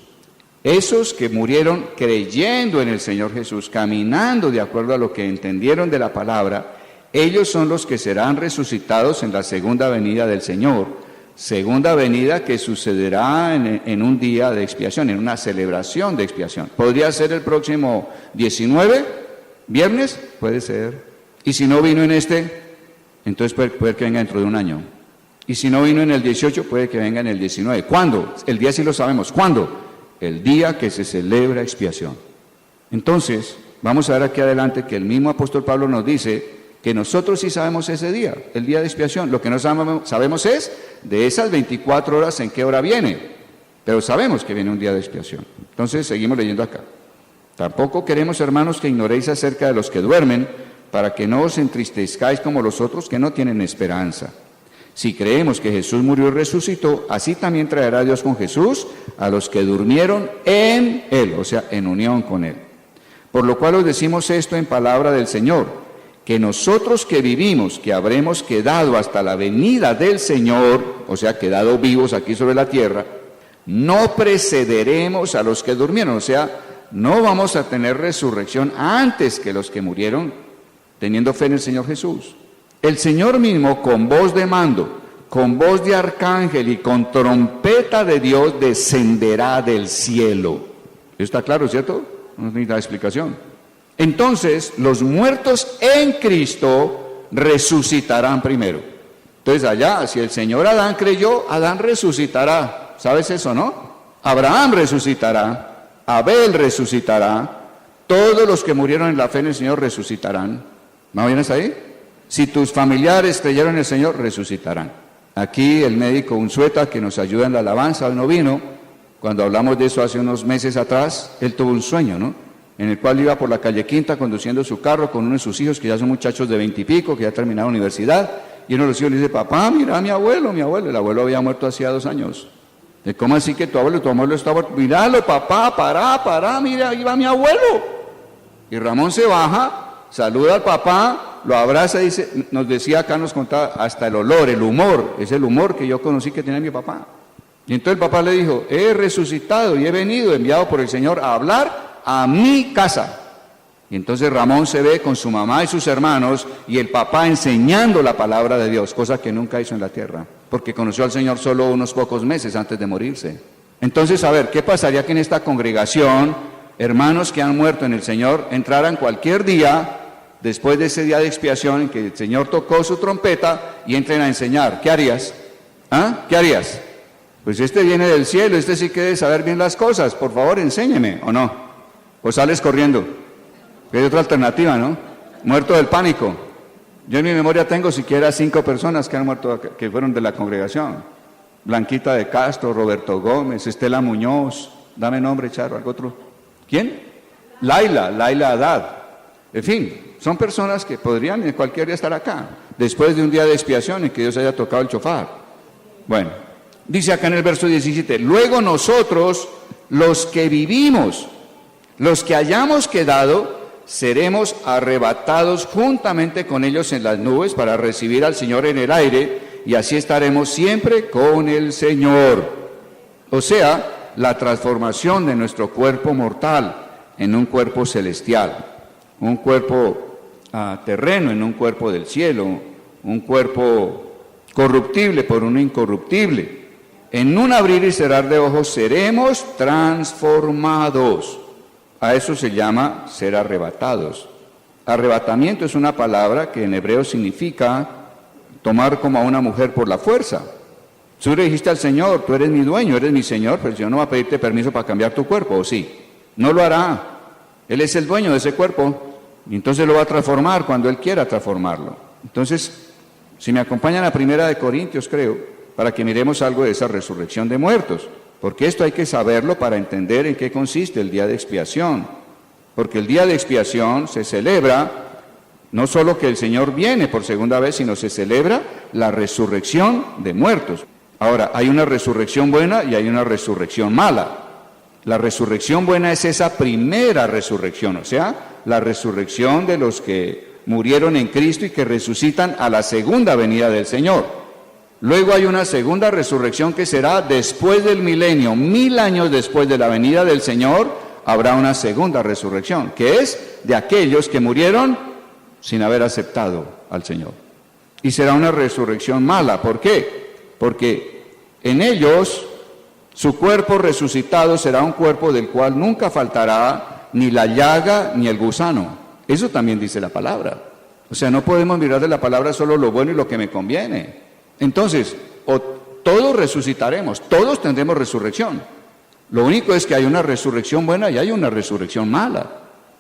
Esos que murieron creyendo en el Señor Jesús, caminando de acuerdo a lo que entendieron de la palabra, ellos son los que serán resucitados en la segunda venida del Señor. Segunda venida que sucederá en un día de expiación, en una celebración de expiación. ¿Podría ser el próximo 19, viernes? Puede ser. Y si no vino en este, entonces puede que venga dentro de un año. Y si no vino en el 18, puede que venga en el 19. ¿Cuándo? El día sí lo sabemos. ¿Cuándo? El día que se celebra expiación. Entonces, vamos a ver aquí adelante que el mismo apóstol Pablo nos dice que nosotros sí sabemos ese día, el día de expiación. Lo que no sabemos es de esas 24 horas en qué hora viene, pero sabemos que viene un día de expiación. Entonces, seguimos leyendo acá. Tampoco queremos, hermanos, que ignoréis acerca de los que duermen, para que no os entristezcáis como los otros que no tienen esperanza. Si creemos que Jesús murió y resucitó, así también traerá Dios con Jesús a los que durmieron en Él, o sea, en unión con Él. Por lo cual os decimos esto en palabra del Señor, que nosotros que vivimos, que habremos quedado hasta la venida del Señor, o sea, quedado vivos aquí sobre la tierra, no precederemos a los que durmieron, o sea, no vamos a tener resurrección antes que los que murieron teniendo fe en el Señor Jesús. El Señor mismo, con voz de mando, con voz de arcángel y con trompeta de Dios, descenderá del cielo. ¿Está claro, cierto? No necesita explicación. Entonces, los muertos en Cristo resucitarán primero. Entonces allá, si el Señor Adán creyó, Adán resucitará. ¿Sabes eso, no? Abraham resucitará, Abel resucitará, todos los que murieron en la fe en el Señor resucitarán. ¿No vienes ahí? Si tus familiares creyeron en el Señor, resucitarán. Aquí el médico Unzueta, que nos ayuda en la alabanza, hoy no vino. Cuando hablamos de eso hace unos meses atrás, él tuvo un sueño, ¿no? En el cual iba por la calle Quinta conduciendo su carro con uno de sus hijos que ya son muchachos de 20 y pico, que ya terminaron la universidad, y uno de los hijos le dice: papá, mira a mi abuelo, el abuelo había muerto hacía 2 años. ¿Cómo así que tu abuelo está muerto? Míralo, papá, pará, mira, ahí va mi abuelo. Y Ramón se baja, saluda al papá, lo abraza y dice, nos decía acá, nos contaba hasta el olor, el humor, es el humor que yo conocí que tenía mi papá. Y entonces el papá le dijo: he resucitado y he venido enviado por el Señor a hablar a mi casa. Y entonces Ramón se ve con su mamá y sus hermanos y el papá enseñando la palabra de Dios, cosa que nunca hizo en la tierra, porque conoció al Señor solo unos pocos meses antes de morirse. Entonces, a ver, ¿qué pasaría que en esta congregación, hermanos que han muerto en el Señor, entraran cualquier día, después de ese día de expiación en que el Señor tocó su trompeta, y entren a enseñar? ¿Qué harías? ¿Ah? ¿Qué harías? Pues este viene del cielo, este sí que debe saber bien las cosas, por favor enséñeme, ¿o no? ¿O sales corriendo? Hay otra alternativa, ¿no? Muerto del pánico. Yo en mi memoria tengo siquiera 5 personas que han muerto, que fueron de la congregación. Blanquita de Castro, Roberto Gómez, Estela Muñoz, dame nombre, Charo, algo otro. ¿Quién? Laila Haddad. En fin, son personas que podrían en cualquier día estar acá, después de un día de expiación en que Dios haya tocado el chofar. Bueno, dice acá en el verso 17, luego nosotros, los que vivimos, los que hayamos quedado, seremos arrebatados juntamente con ellos en las nubes para recibir al Señor en el aire, y así estaremos siempre con el Señor. O sea, la transformación de nuestro cuerpo mortal en un cuerpo celestial, un cuerpo terreno en un cuerpo del cielo, un cuerpo corruptible por uno incorruptible. En un abrir y cerrar de ojos seremos transformados. A eso se llama ser arrebatados. Arrebatamiento es una palabra que en hebreo significa tomar como a una mujer por la fuerza. Tú le dijiste al Señor: tú eres mi dueño, eres mi Señor, pero yo no voy a pedirte permiso para cambiar tu cuerpo, ¿o sí? No lo hará. Él es el dueño de ese cuerpo y entonces lo va a transformar cuando Él quiera transformarlo. Entonces, si me acompañan a 1 Corintios, creo, para que miremos algo de esa resurrección de muertos. Porque esto hay que saberlo para entender en qué consiste el día de expiación. Porque el día de expiación se celebra no solo que el Señor viene por segunda vez, sino se celebra la resurrección de muertos. Ahora, hay una resurrección buena y hay una resurrección mala. La resurrección buena es esa primera resurrección, o sea, la resurrección de los que murieron en Cristo y que resucitan a la segunda venida del Señor. Luego hay una segunda resurrección que será después del milenio, 1000 años después de la venida del Señor, habrá una segunda resurrección, que es de aquellos que murieron sin haber aceptado al Señor. Y será una resurrección mala, ¿por qué? Porque en ellos su cuerpo resucitado será un cuerpo del cual nunca faltará ni la llaga ni el gusano. Eso también dice la palabra. O sea, no podemos mirar de la palabra solo lo bueno y lo que me conviene. Entonces, o todos resucitaremos, todos tendremos resurrección. Lo único es que hay una resurrección buena y hay una resurrección mala.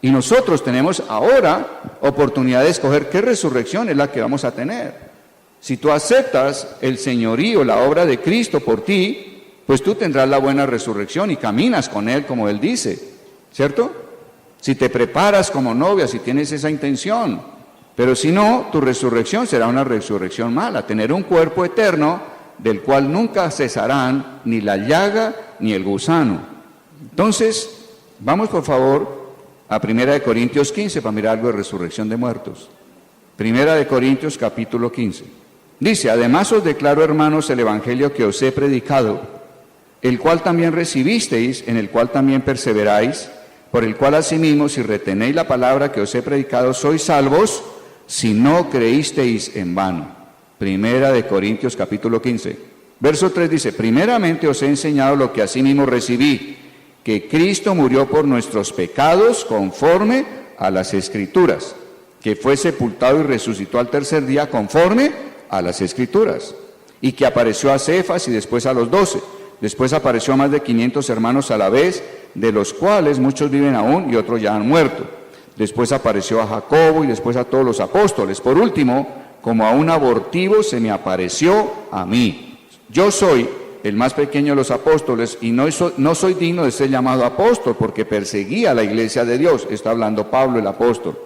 Y nosotros tenemos ahora oportunidad de escoger qué resurrección es la que vamos a tener. Si tú aceptas el señorío, la obra de Cristo por ti, pues tú tendrás la buena resurrección y caminas con Él como Él dice, ¿cierto? Si te preparas como novia, si tienes esa intención, pero si no, tu resurrección será una resurrección mala, tener un cuerpo eterno del cual nunca cesarán ni la llaga ni el gusano. Entonces, vamos por favor a 1 Corintios 15 para mirar algo de resurrección de muertos. 1 Corintios capítulo 15. Dice, además os declaro, hermanos, el evangelio que os he predicado, el cual también recibisteis, en el cual también perseveráis, por el cual asimismo, si retenéis la palabra que os he predicado, sois salvos, si no creísteis en vano. 1 Corintios capítulo 15. Verso 3 dice, primeramente os he enseñado lo que asimismo recibí, que Cristo murió por nuestros pecados conforme a las Escrituras, que fue sepultado y resucitó al tercer día conforme a las Escrituras, y que apareció a Cefas y después a los 12. Después apareció a más de 500 hermanos a la vez, de los cuales muchos viven aún y otros ya han muerto. Después apareció a Jacobo y después a todos los apóstoles. Por último, como a un abortivo se me apareció a mí. Yo soy el más pequeño de los apóstoles y no soy digno de ser llamado apóstol porque perseguía a la iglesia de Dios. Está hablando Pablo el apóstol.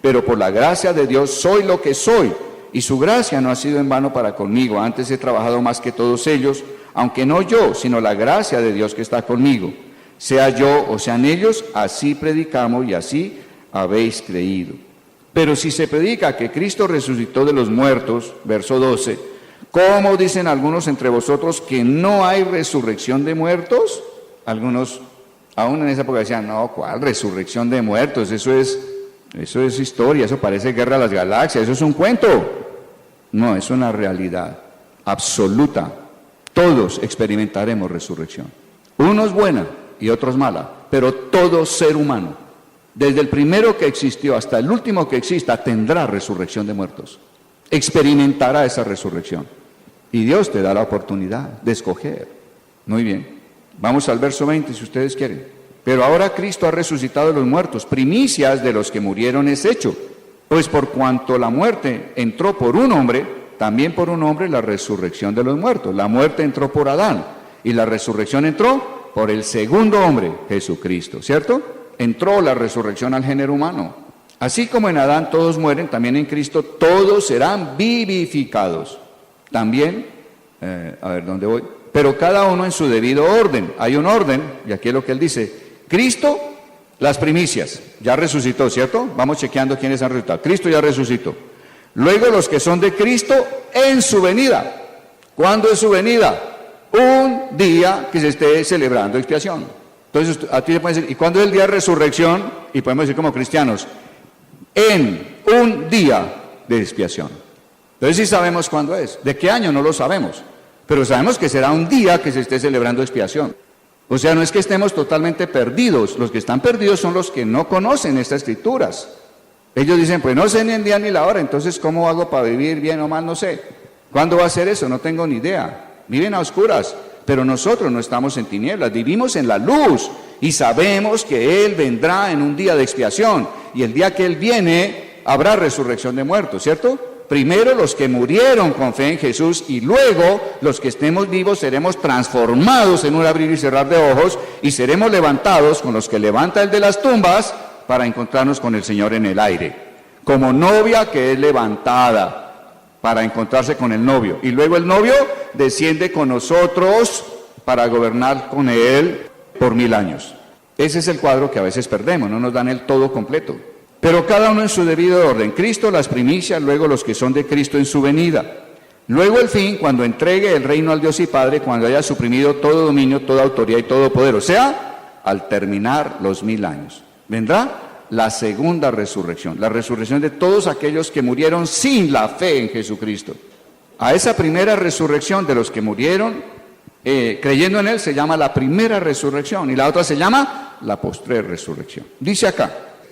Pero por la gracia de Dios soy lo que soy. Y su gracia no ha sido en vano para conmigo. Antes he trabajado más que todos ellos, aunque no yo, sino la gracia de Dios que está conmigo. Sea yo o sean ellos, así predicamos y así habéis creído. Pero si se predica que Cristo resucitó de los muertos, verso 12, ¿cómo dicen algunos entre vosotros que no hay resurrección de muertos? Algunos, aún en esa época decían, no, ¿cuál resurrección de muertos? Eso es historia, eso parece Guerra de las Galaxias, eso es un cuento. No, es una realidad absoluta. Todos experimentaremos resurrección. Unos buena y otros mala, pero todo ser humano, desde el primero que existió hasta el último que exista, tendrá resurrección de muertos. Experimentará esa resurrección. Y Dios te da la oportunidad de escoger. Muy bien. Vamos al verso 20 si ustedes quieren. Pero ahora Cristo ha resucitado de los muertos, primicias de los que murieron es hecho. Pues por cuanto la muerte entró por un hombre, también por un hombre la resurrección de los muertos. La muerte entró por Adán y la resurrección entró por el segundo hombre, Jesucristo, ¿cierto? Entró la resurrección al género humano. Así como en Adán todos mueren, también en Cristo todos serán vivificados. También, ¿dónde voy? Pero cada uno en su debido orden. Hay un orden, y aquí es lo que él dice. Cristo, las primicias, ya resucitó, ¿cierto? Vamos chequeando quiénes han resucitado. Cristo ya resucitó. Luego los que son de Cristo en su venida. ¿Cuándo es su venida? Un día que se esté celebrando expiación. Entonces, a ti te pueden decir, ¿y cuándo es el día de resurrección? Y podemos decir como cristianos, en un día de expiación. Entonces sí sabemos cuándo es. ¿De qué año? No lo sabemos. Pero sabemos que será un día que se esté celebrando expiación. O sea, no es que estemos totalmente perdidos. Los que están perdidos son los que no conocen estas escrituras. Ellos dicen, pues no sé ni el día ni la hora, entonces ¿cómo hago para vivir bien o mal? No sé. ¿Cuándo va a ser eso? No tengo ni idea. Viven a oscuras, pero nosotros no estamos en tinieblas, vivimos en la luz y sabemos que Él vendrá en un día de expiación. Y el día que Él viene, habrá resurrección de muertos, ¿cierto? Primero los que murieron con fe en Jesús y luego los que estemos vivos seremos transformados en un abrir y cerrar de ojos y seremos levantados con los que levanta el de las tumbas para encontrarnos con el Señor en el aire. Como novia que es levantada para encontrarse con el novio. Y luego el novio desciende con nosotros para gobernar con él por 1000 años. Ese es el cuadro que a veces perdemos, no nos dan el todo completo. Pero cada uno en su debido orden. Cristo las primicias, luego los que son de Cristo en su venida. Luego el fin, cuando entregue el reino al Dios y Padre, cuando haya suprimido todo dominio, toda autoridad y todo poder. O sea, al terminar los 1000 años. Vendrá la segunda resurrección, la resurrección de todos aquellos que murieron sin la fe en Jesucristo. A esa primera resurrección de los que murieron creyendo en Él se llama la primera resurrección y la otra se llama la postrer resurrección. Dice acá,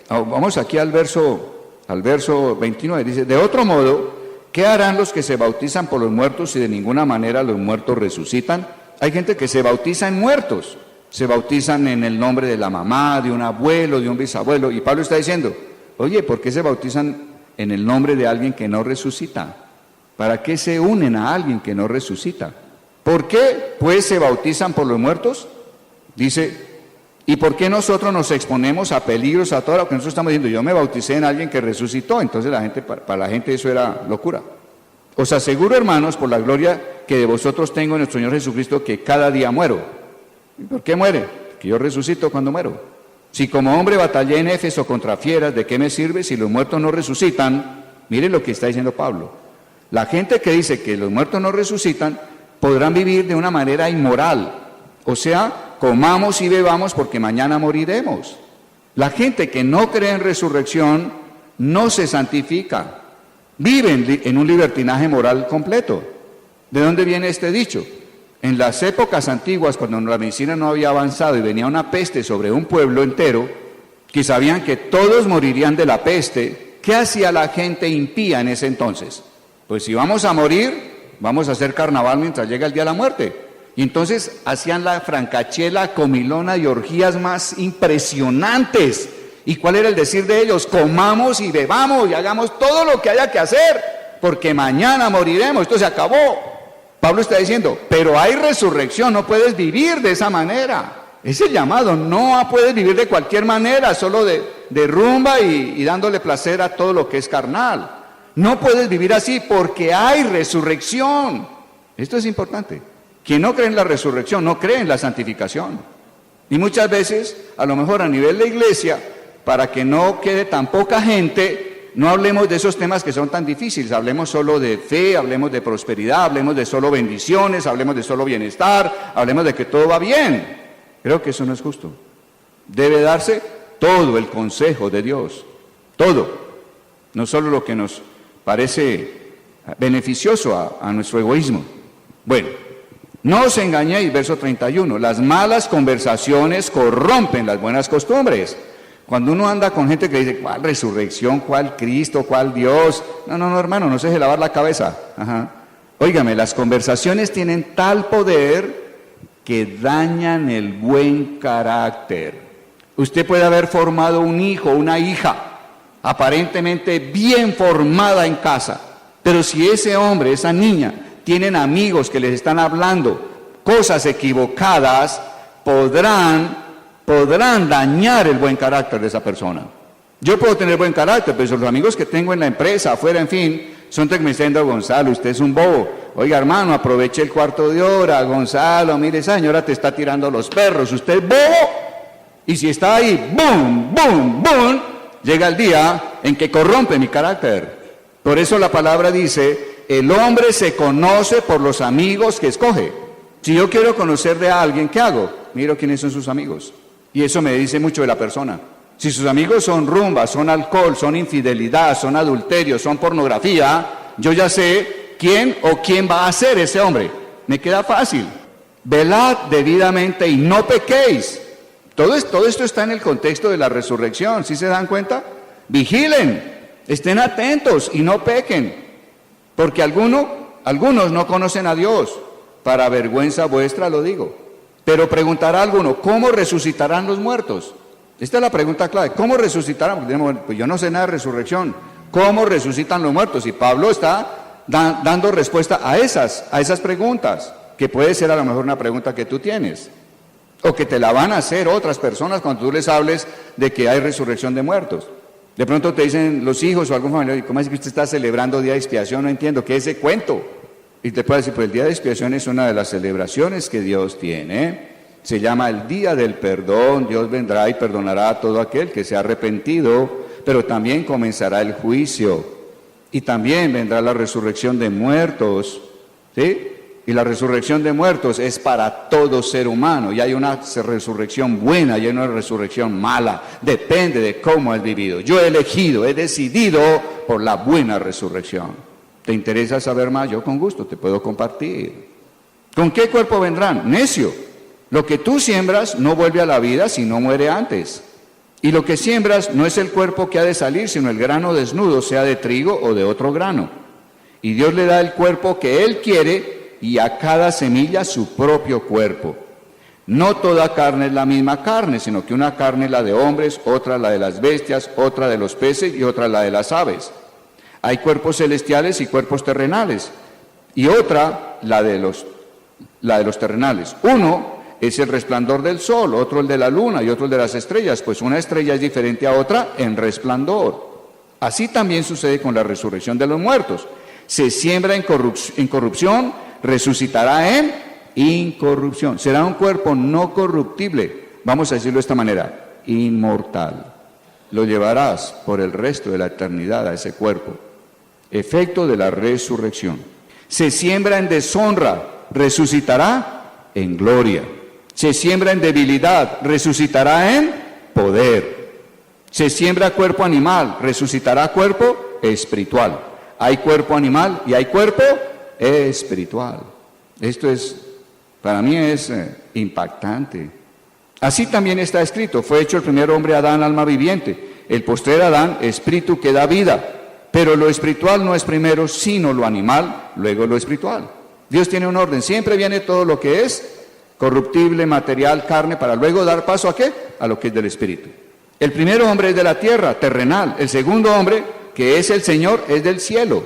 vamos aquí al verso 29, dice, de otro modo, ¿qué harán los que se bautizan por los muertos si de ninguna manera los muertos resucitan? Hay gente que se bautiza en muertos, se bautizan en el nombre de la mamá, de un abuelo, de un bisabuelo, y Pablo está diciendo, oye, ¿por qué se bautizan en el nombre de alguien que no resucita? ¿Para qué se unen a alguien que no resucita? ¿Por qué, pues, se bautizan por los muertos? Dice, ¿y por qué nosotros nos exponemos a peligros, a todo lo que nosotros estamos diciendo? Yo me bauticé en alguien que resucitó, entonces para la gente eso era locura. Os aseguro, hermanos, por la gloria que de vosotros tengo en nuestro Señor Jesucristo, que cada día muero. ¿Y por qué muere? Que yo resucito cuando muero. Si como hombre batallé en Éfeso contra fieras, ¿de qué me sirve si los muertos no resucitan? Miren lo que está diciendo Pablo. La gente que dice que los muertos no resucitan, podrán vivir de una manera inmoral, o sea, comamos y bebamos porque mañana moriremos. La gente que no cree en resurrección no se santifica, viven en un libertinaje moral completo. ¿De dónde viene este dicho? En las épocas antiguas, cuando la medicina no había avanzado y venía una peste sobre un pueblo entero, que sabían que todos morirían de la peste, ¿qué hacía la gente impía en ese entonces? Pues si vamos a morir, vamos a hacer carnaval mientras llega el día de la muerte. Y entonces hacían la francachela, comilona y orgías más impresionantes. ¿Y cuál era el decir de ellos? Comamos y bebamos y hagamos todo lo que haya que hacer, porque mañana moriremos. Esto se acabó. Pablo está diciendo, pero hay resurrección, no puedes vivir de esa manera. Es el llamado, no puedes vivir de cualquier manera, solo de rumba y dándole placer a todo lo que es carnal. No puedes vivir así porque hay resurrección. Esto es importante. Quien no cree en la resurrección no cree en la santificación. Y muchas veces, a lo mejor a nivel de iglesia, para que no quede tan poca gente, no hablemos de esos temas que son tan difíciles. Hablemos solo de fe, hablemos de prosperidad, hablemos de solo bendiciones, hablemos de solo bienestar, hablemos de que todo va bien. Creo que eso no es justo. Debe darse todo el consejo de Dios. Todo. No solo lo que nos parece beneficioso a nuestro egoísmo. Bueno, no os engañéis, verso 31, las malas conversaciones corrompen las buenas costumbres. Cuando uno anda con gente que dice, ¿cuál resurrección? ¿Cuál Cristo? ¿Cuál Dios? No, hermano, no se deje lavar la cabeza. Óigame, las conversaciones tienen tal poder que dañan el buen carácter. Usted puede haber formado un hijo, una hija, aparentemente bien formada en casa, pero si ese hombre, esa niña, tienen amigos que les están hablando cosas equivocadas, podrán dañar el buen carácter de esa persona. Yo puedo tener buen carácter, pero los amigos que tengo en la empresa, afuera, en fin, son que me están diciendo, Gonzalo, usted es un bobo. Oiga, hermano, aproveche el cuarto de hora. Gonzalo, mire, esa señora te está tirando los perros, usted es bobo. Y si está ahí, boom, boom, boom, llega el día en que corrompe mi carácter. Por eso la palabra dice, el hombre se conoce por los amigos que escoge. Si yo quiero conocer de alguien, ¿qué hago? Miro quiénes son sus amigos. Y eso me dice mucho de la persona. Si sus amigos son rumba, son alcohol, son infidelidad, son adulterio, son pornografía, yo ya sé quién va a ser ese hombre. Me queda fácil. Velad debidamente y no pequéis. Todo esto está en el contexto de la resurrección, ¿sí se dan cuenta? Vigilen, estén atentos y no pequen, porque algunos no conocen a Dios, para vergüenza vuestra lo digo. Pero preguntará alguno, ¿cómo resucitarán los muertos? Esta es la pregunta clave, ¿cómo resucitarán? Porque diremos, pues yo no sé nada de resurrección, ¿cómo resucitan los muertos? Y Pablo está dando respuesta a esas preguntas, que puede ser a lo mejor una pregunta que tú tienes, o que te la van a hacer otras personas cuando tú les hables de que hay resurrección de muertos. De pronto te dicen los hijos o algún familiar, ¿cómo es que usted está celebrando Día de Expiación? No entiendo, ¿qué es ese cuento? Y te puede decir, pues el Día de Expiación es una de las celebraciones que Dios tiene. Se llama el Día del Perdón. Dios vendrá y perdonará a todo aquel que se ha arrepentido, pero también comenzará el juicio. Y también vendrá la resurrección de muertos, ¿sí? Y la resurrección de muertos es para todo ser humano. Y hay una resurrección buena y hay una resurrección mala. Depende de cómo has vivido. Yo he elegido, he decidido por la buena resurrección. ¿Te interesa saber más? Yo con gusto te puedo compartir. ¿Con qué cuerpo vendrán? Necio. Lo que tú siembras no vuelve a la vida si no muere antes. Y lo que siembras no es el cuerpo que ha de salir, sino el grano desnudo, sea de trigo o de otro grano. Y Dios le da el cuerpo que Él quiere, y a cada semilla su propio cuerpo. No toda carne es la misma carne, sino que una carne es la de hombres, otra la de las bestias, otra de los peces y otra la de las aves. Hay cuerpos celestiales y cuerpos terrenales, y otra la de los terrenales. Uno es el resplandor del sol, otro el de la luna y otro el de las estrellas, pues una estrella es diferente a otra en resplandor. Así también sucede con la resurrección de los muertos. Se siembra en corrupción, resucitará en incorrupción. Será un cuerpo no corruptible, vamos a decirlo de esta manera, inmortal. Lo llevarás por el resto de la eternidad a ese cuerpo. Efecto de la resurrección. Se siembra en deshonra, resucitará en gloria. Se siembra en debilidad, resucitará en poder. Se siembra cuerpo animal, resucitará cuerpo espiritual. Hay cuerpo animal y hay cuerpo espiritual. Esto es, para mí es impactante. Así también está escrito, fue hecho el primer hombre Adán, alma viviente, el postrer Adán, espíritu que da vida, pero lo espiritual no es primero, sino lo animal, luego lo espiritual. Dios tiene un orden, siempre viene todo lo que es corruptible, material, carne, para luego dar paso ¿a qué? A lo que es del espíritu. El primer hombre es de la tierra, terrenal, el segundo hombre, que es el Señor, es del cielo.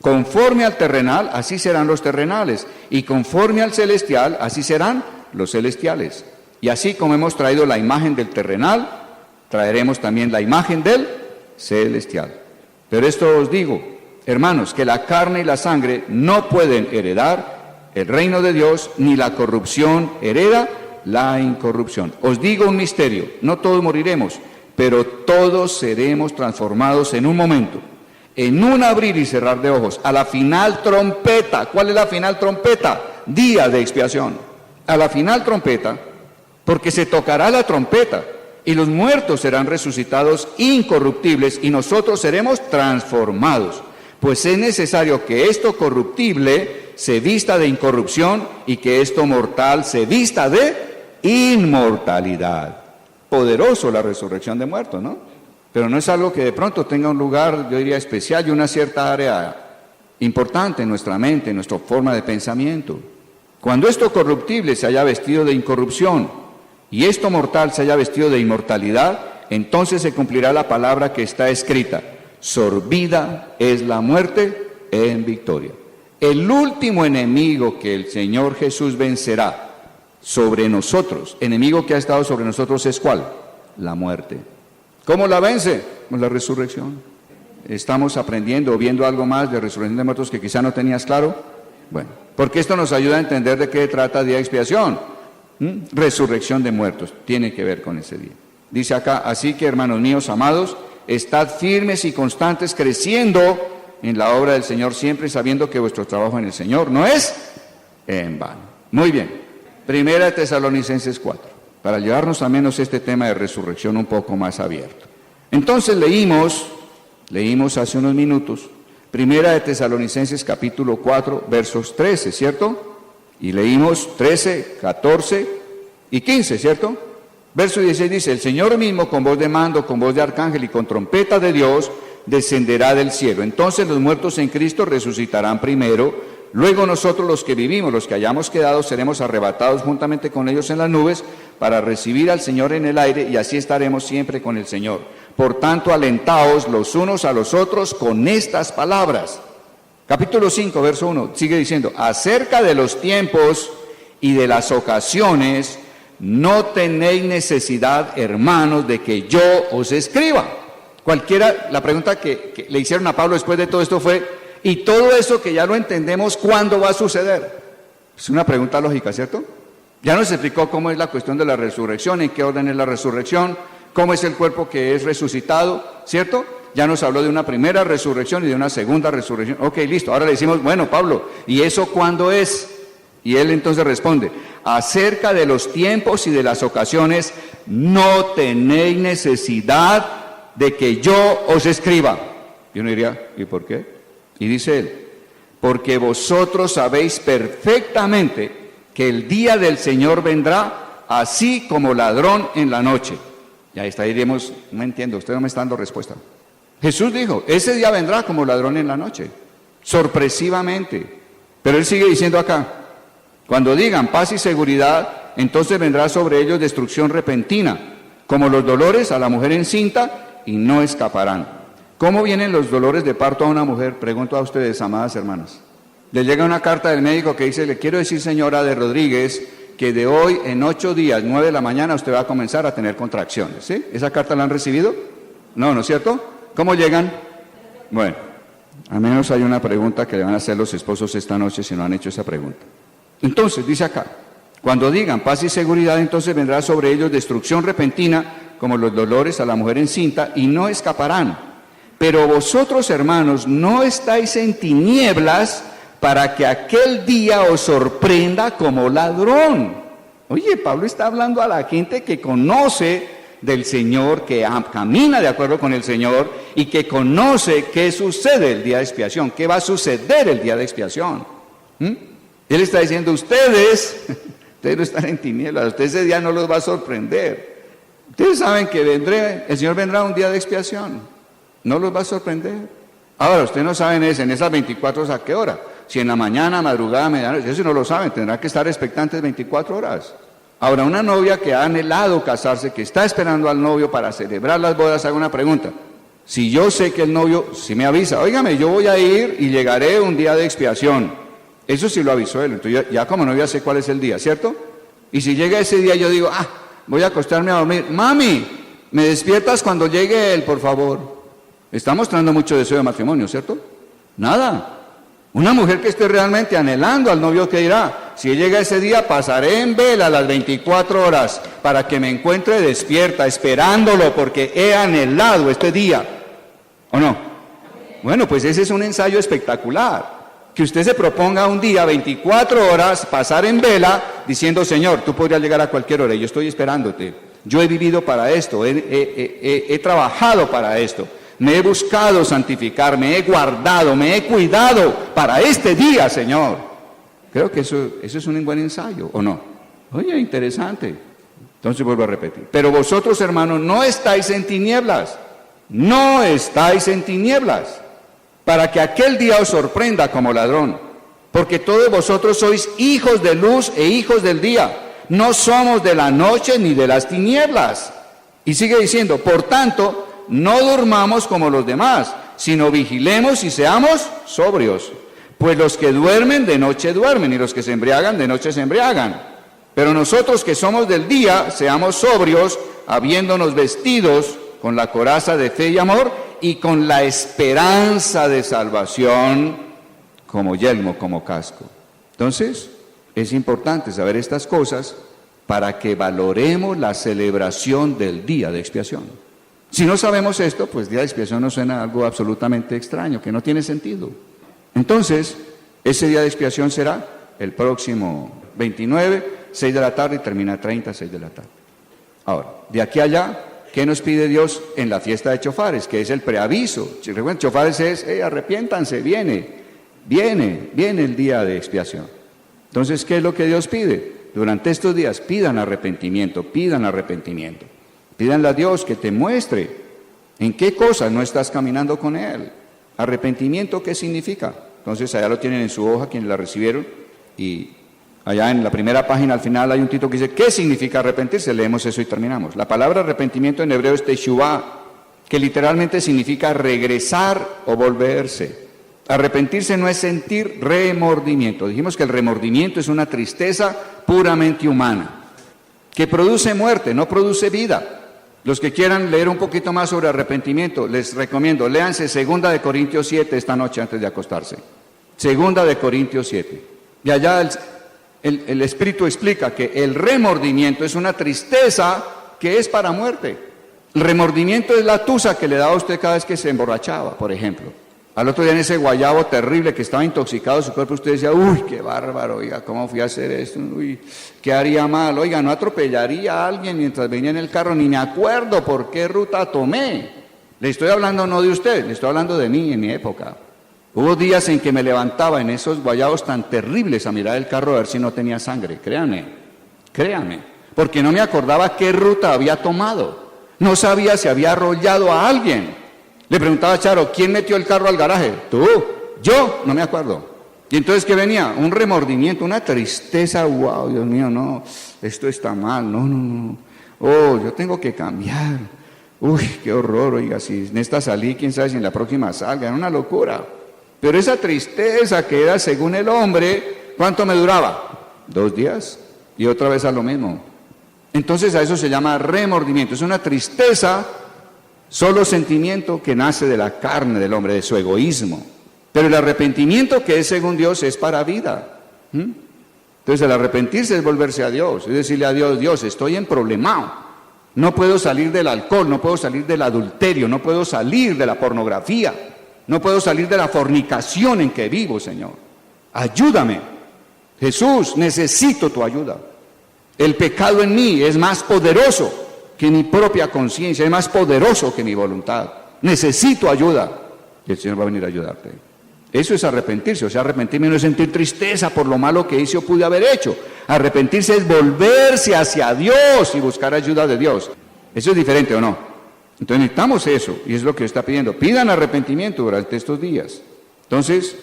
Conforme al terrenal, así serán los terrenales, y conforme al celestial, así serán los celestiales. Y así como hemos traído la imagen del terrenal, traeremos también la imagen del celestial. Pero esto os digo, hermanos, que la carne y la sangre no pueden heredar el reino de Dios, ni la corrupción hereda la incorrupción. Os digo un misterio, no todos moriremos, pero todos seremos transformados en un momento. En un abrir y cerrar de ojos, a la final trompeta. ¿Cuál es la final trompeta? Día de expiación. A la final trompeta, porque se tocará la trompeta, y los muertos serán resucitados incorruptibles, y nosotros seremos transformados. Pues es necesario que esto corruptible se vista de incorrupción, y que esto mortal se vista de inmortalidad. Poderoso la resurrección de muertos, ¿no? Pero no es algo que de pronto tenga un lugar, yo diría, especial y una cierta área importante en nuestra mente, en nuestra forma de pensamiento. Cuando esto corruptible se haya vestido de incorrupción y esto mortal se haya vestido de inmortalidad, entonces se cumplirá la palabra que está escrita: sorbida es la muerte en victoria. El último enemigo que el Señor Jesús vencerá sobre nosotros, enemigo que ha estado sobre nosotros, ¿es cuál? La muerte. ¿Cómo la vence? Con la resurrección. ¿Estamos aprendiendo o viendo algo más de resurrección de muertos que quizá no tenías claro? Bueno, porque esto nos ayuda a entender de qué trata día de expiación. Resurrección de muertos, tiene que ver con ese día. Dice acá, así que hermanos míos amados, estad firmes y constantes, creciendo en la obra del Señor siempre, sabiendo que vuestro trabajo en el Señor no es en vano. Muy bien, Primera de Tesalonicenses 4. Para llevarnos a menos este tema de resurrección un poco más abierto. Entonces leímos hace unos minutos, Primera de Tesalonicenses capítulo 4, versos 13, ¿cierto? Y leímos 13, 14 y 15, ¿cierto? Verso 16 dice, el Señor mismo con voz de mando, con voz de arcángel y con trompeta de Dios, descenderá del cielo. Entonces los muertos en Cristo resucitarán primero. Luego nosotros los que vivimos, los que hayamos quedado, seremos arrebatados juntamente con ellos en las nubes para recibir al Señor en el aire, y así estaremos siempre con el Señor. Por tanto, alentaos los unos a los otros con estas palabras. Capítulo 5, verso 1, sigue diciendo, acerca de los tiempos y de las ocasiones, no tenéis necesidad, hermanos, de que yo os escriba. La pregunta que le hicieron a Pablo después de todo esto fue, ¿y todo eso que ya lo entendemos, cuándo va a suceder? Es una pregunta lógica, ¿cierto? Ya nos explicó cómo es la cuestión de la resurrección, en qué orden es la resurrección, cómo es el cuerpo que es resucitado, ¿cierto? Ya nos habló de una primera resurrección y de una segunda resurrección. Ok, listo, ahora le decimos, bueno, Pablo, ¿y eso cuándo es? Y él entonces responde, acerca de los tiempos y de las ocasiones, no tenéis necesidad de que yo os escriba. Y uno diría, ¿y por qué? Y dice él, porque vosotros sabéis perfectamente que el día del Señor vendrá así como ladrón en la noche. Y ahí está, diríamos, no entiendo, usted no me está dando respuesta. Jesús dijo, ese día vendrá como ladrón en la noche, sorpresivamente. Pero él sigue diciendo acá, cuando digan paz y seguridad, entonces vendrá sobre ellos destrucción repentina, como los dolores a la mujer encinta, y no escaparán. ¿Cómo vienen los dolores de parto a una mujer? Pregunto a ustedes, amadas hermanas. Le llega una carta del médico que dice, le quiero decir, señora de Rodríguez, que de hoy en 8 días, 9 de la mañana, usted va a comenzar a tener contracciones. ¿Sí? ¿Esa carta la han recibido? No, ¿no es cierto? ¿Cómo llegan? Bueno, al menos hay una pregunta que le van a hacer los esposos esta noche si no han hecho esa pregunta. Entonces, dice acá, cuando digan paz y seguridad, entonces vendrá sobre ellos destrucción repentina, como los dolores a la mujer encinta, y no escaparán. Pero vosotros, hermanos, no estáis en tinieblas para que aquel día os sorprenda como ladrón. Oye, Pablo está hablando a la gente que conoce del Señor, que camina de acuerdo con el Señor y que conoce qué sucede el día de expiación, qué va a suceder el día de expiación. Él está diciendo, ustedes no están en tinieblas, ustedes ese día no los va a sorprender. Ustedes saben que el Señor vendrá un día de expiación, no los va a sorprender. Ahora, ustedes no saben en esas 24 horas a qué hora, si en la mañana, madrugada, medianoche, eso no lo saben, tendrán que estar expectantes 24 horas. Ahora, una novia que ha anhelado casarse, que está esperando al novio para celebrar las bodas, haga una pregunta. Si yo sé que el novio, si me avisa, óigame, yo voy a ir y llegaré un día de expiación. Eso sí lo avisó él, entonces ya como novia sé cuál es el día, ¿cierto? Y si llega ese día yo digo, voy a acostarme a dormir. Mami, ¿me despiertas cuando llegue él, por favor? Está mostrando mucho deseo de matrimonio, ¿cierto? Nada. Una mujer que esté realmente anhelando al novio, que dirá, si llega ese día pasaré en vela las 24 horas para que me encuentre despierta, esperándolo, porque he anhelado este día. ¿O no? Bueno, pues ese es un ensayo espectacular. Que usted se proponga un día, 24 horas, pasar en vela, diciendo, Señor, tú podrías llegar a cualquier hora, yo estoy esperándote. Yo he vivido para esto, he trabajado para esto. Me he buscado santificar, me he guardado, me he cuidado para este día, Señor. Creo que eso es un buen ensayo, ¿o no? Oye, interesante. Entonces vuelvo a repetir. Pero vosotros, hermanos, no estáis en tinieblas. No estáis en tinieblas, para que aquel día os sorprenda como ladrón. Porque todos vosotros sois hijos de luz e hijos del día. No somos de la noche ni de las tinieblas. Y sigue diciendo, por tanto, no durmamos como los demás, sino vigilemos y seamos sobrios. Pues los que duermen de noche duermen, y los que se embriagan de noche se embriagan. Pero nosotros que somos del día, seamos sobrios, habiéndonos vestidos con la coraza de fe y amor, y con la esperanza de salvación como yelmo, como casco. Entonces, es importante saber estas cosas para que valoremos la celebración del día de expiación. Si no sabemos esto, pues día de expiación nos suena algo absolutamente extraño, que no tiene sentido. Entonces, ese día de expiación será el próximo 29, 6 de la tarde, y termina 30, 6 de la tarde. Ahora, de aquí a allá, ¿qué nos pide Dios en la fiesta de Chofares? Que es el preaviso. Si recuerdan, Chofares es, arrepiéntanse, viene el día de expiación. Entonces, ¿qué es lo que Dios pide? Durante estos días, pidan arrepentimiento. Pídanle a Dios que te muestre en qué cosas no estás caminando con Él. Arrepentimiento, ¿qué significa? Entonces, allá lo tienen en su hoja, quienes la recibieron, y allá en la primera página al final hay un título que dice, ¿qué significa arrepentirse? Leemos eso y terminamos. La palabra arrepentimiento en hebreo es teshuvah, que literalmente significa regresar o volverse. Arrepentirse no es sentir remordimiento. Dijimos que el remordimiento es una tristeza puramente humana, que produce muerte, no produce vida. Los que quieran leer un poquito más sobre arrepentimiento, les recomiendo, léanse 2 Corintios 7 esta noche antes de acostarse. 2 Corintios 7. Y allá el Espíritu explica que el remordimiento es una tristeza que es para muerte. El remordimiento es la tusa que le daba a usted cada vez que se emborrachaba, por ejemplo. Al otro día en ese guayabo terrible que estaba intoxicado su cuerpo, usted decía, uy, qué bárbaro, oiga, ¿cómo fui a hacer esto? Uy, ¿qué haría mal? Oiga, no atropellaría a alguien mientras venía en el carro, ni me acuerdo por qué ruta tomé. Le estoy hablando no de usted, le estoy hablando de mí en mi época. Hubo días en que me levantaba en esos guayabos tan terribles a mirar el carro a ver si no tenía sangre, créanme, porque no me acordaba qué ruta había tomado. No sabía si había arrollado a alguien. Le preguntaba a Charo, ¿quién metió el carro al garaje? ¿Tú? ¿Yo? No me acuerdo. Y entonces, ¿qué venía? Un remordimiento, una tristeza, wow, Dios mío, no, esto está mal, no. Oh, yo tengo que cambiar. Uy, qué horror, oiga, si en esta salí, quién sabe si en la próxima salga, era una locura. Pero esa tristeza que era según el hombre, ¿cuánto me duraba? 2 días y otra vez a lo mismo. Entonces a eso se llama remordimiento, es una tristeza, solo sentimiento que nace de la carne del hombre, de su egoísmo. Pero el arrepentimiento que es según Dios es para vida. Entonces el arrepentirse es volverse a Dios, es decirle a Dios, Dios, estoy emproblemado. No puedo salir del alcohol, no puedo salir del adulterio, no puedo salir de la pornografía, no puedo salir de la fornicación en que vivo, Señor. Ayúdame. Jesús, necesito tu ayuda. El pecado en mí es más poderoso que mi propia conciencia, es más poderoso que mi voluntad. Necesito ayuda. Y el Señor va a venir a ayudarte. Eso es arrepentirse. O sea, arrepentirme no es sentir tristeza por lo malo que hice o pude haber hecho. Arrepentirse es volverse hacia Dios y buscar ayuda de Dios. ¿Eso es diferente o no? Entonces necesitamos eso, y es lo que está pidiendo. Pidan arrepentimiento durante estos días. Entonces,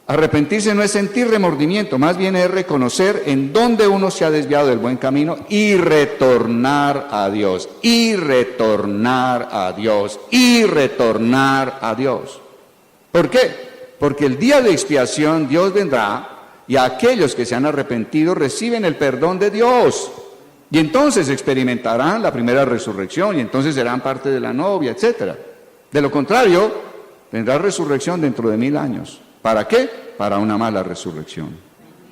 arrepentirse no es sentir remordimiento, más bien es reconocer en dónde uno se ha desviado del buen camino y retornar a Dios, y retornar a Dios, y retornar a Dios. ¿Por qué? Porque el día de expiación Dios vendrá y aquellos que se han arrepentido reciben el perdón de Dios. Y entonces experimentarán la primera resurrección y entonces serán parte de la novia, etc. De lo contrario, vendrá resurrección dentro de 1000 años. ¿Para qué? Para una mala resurrección.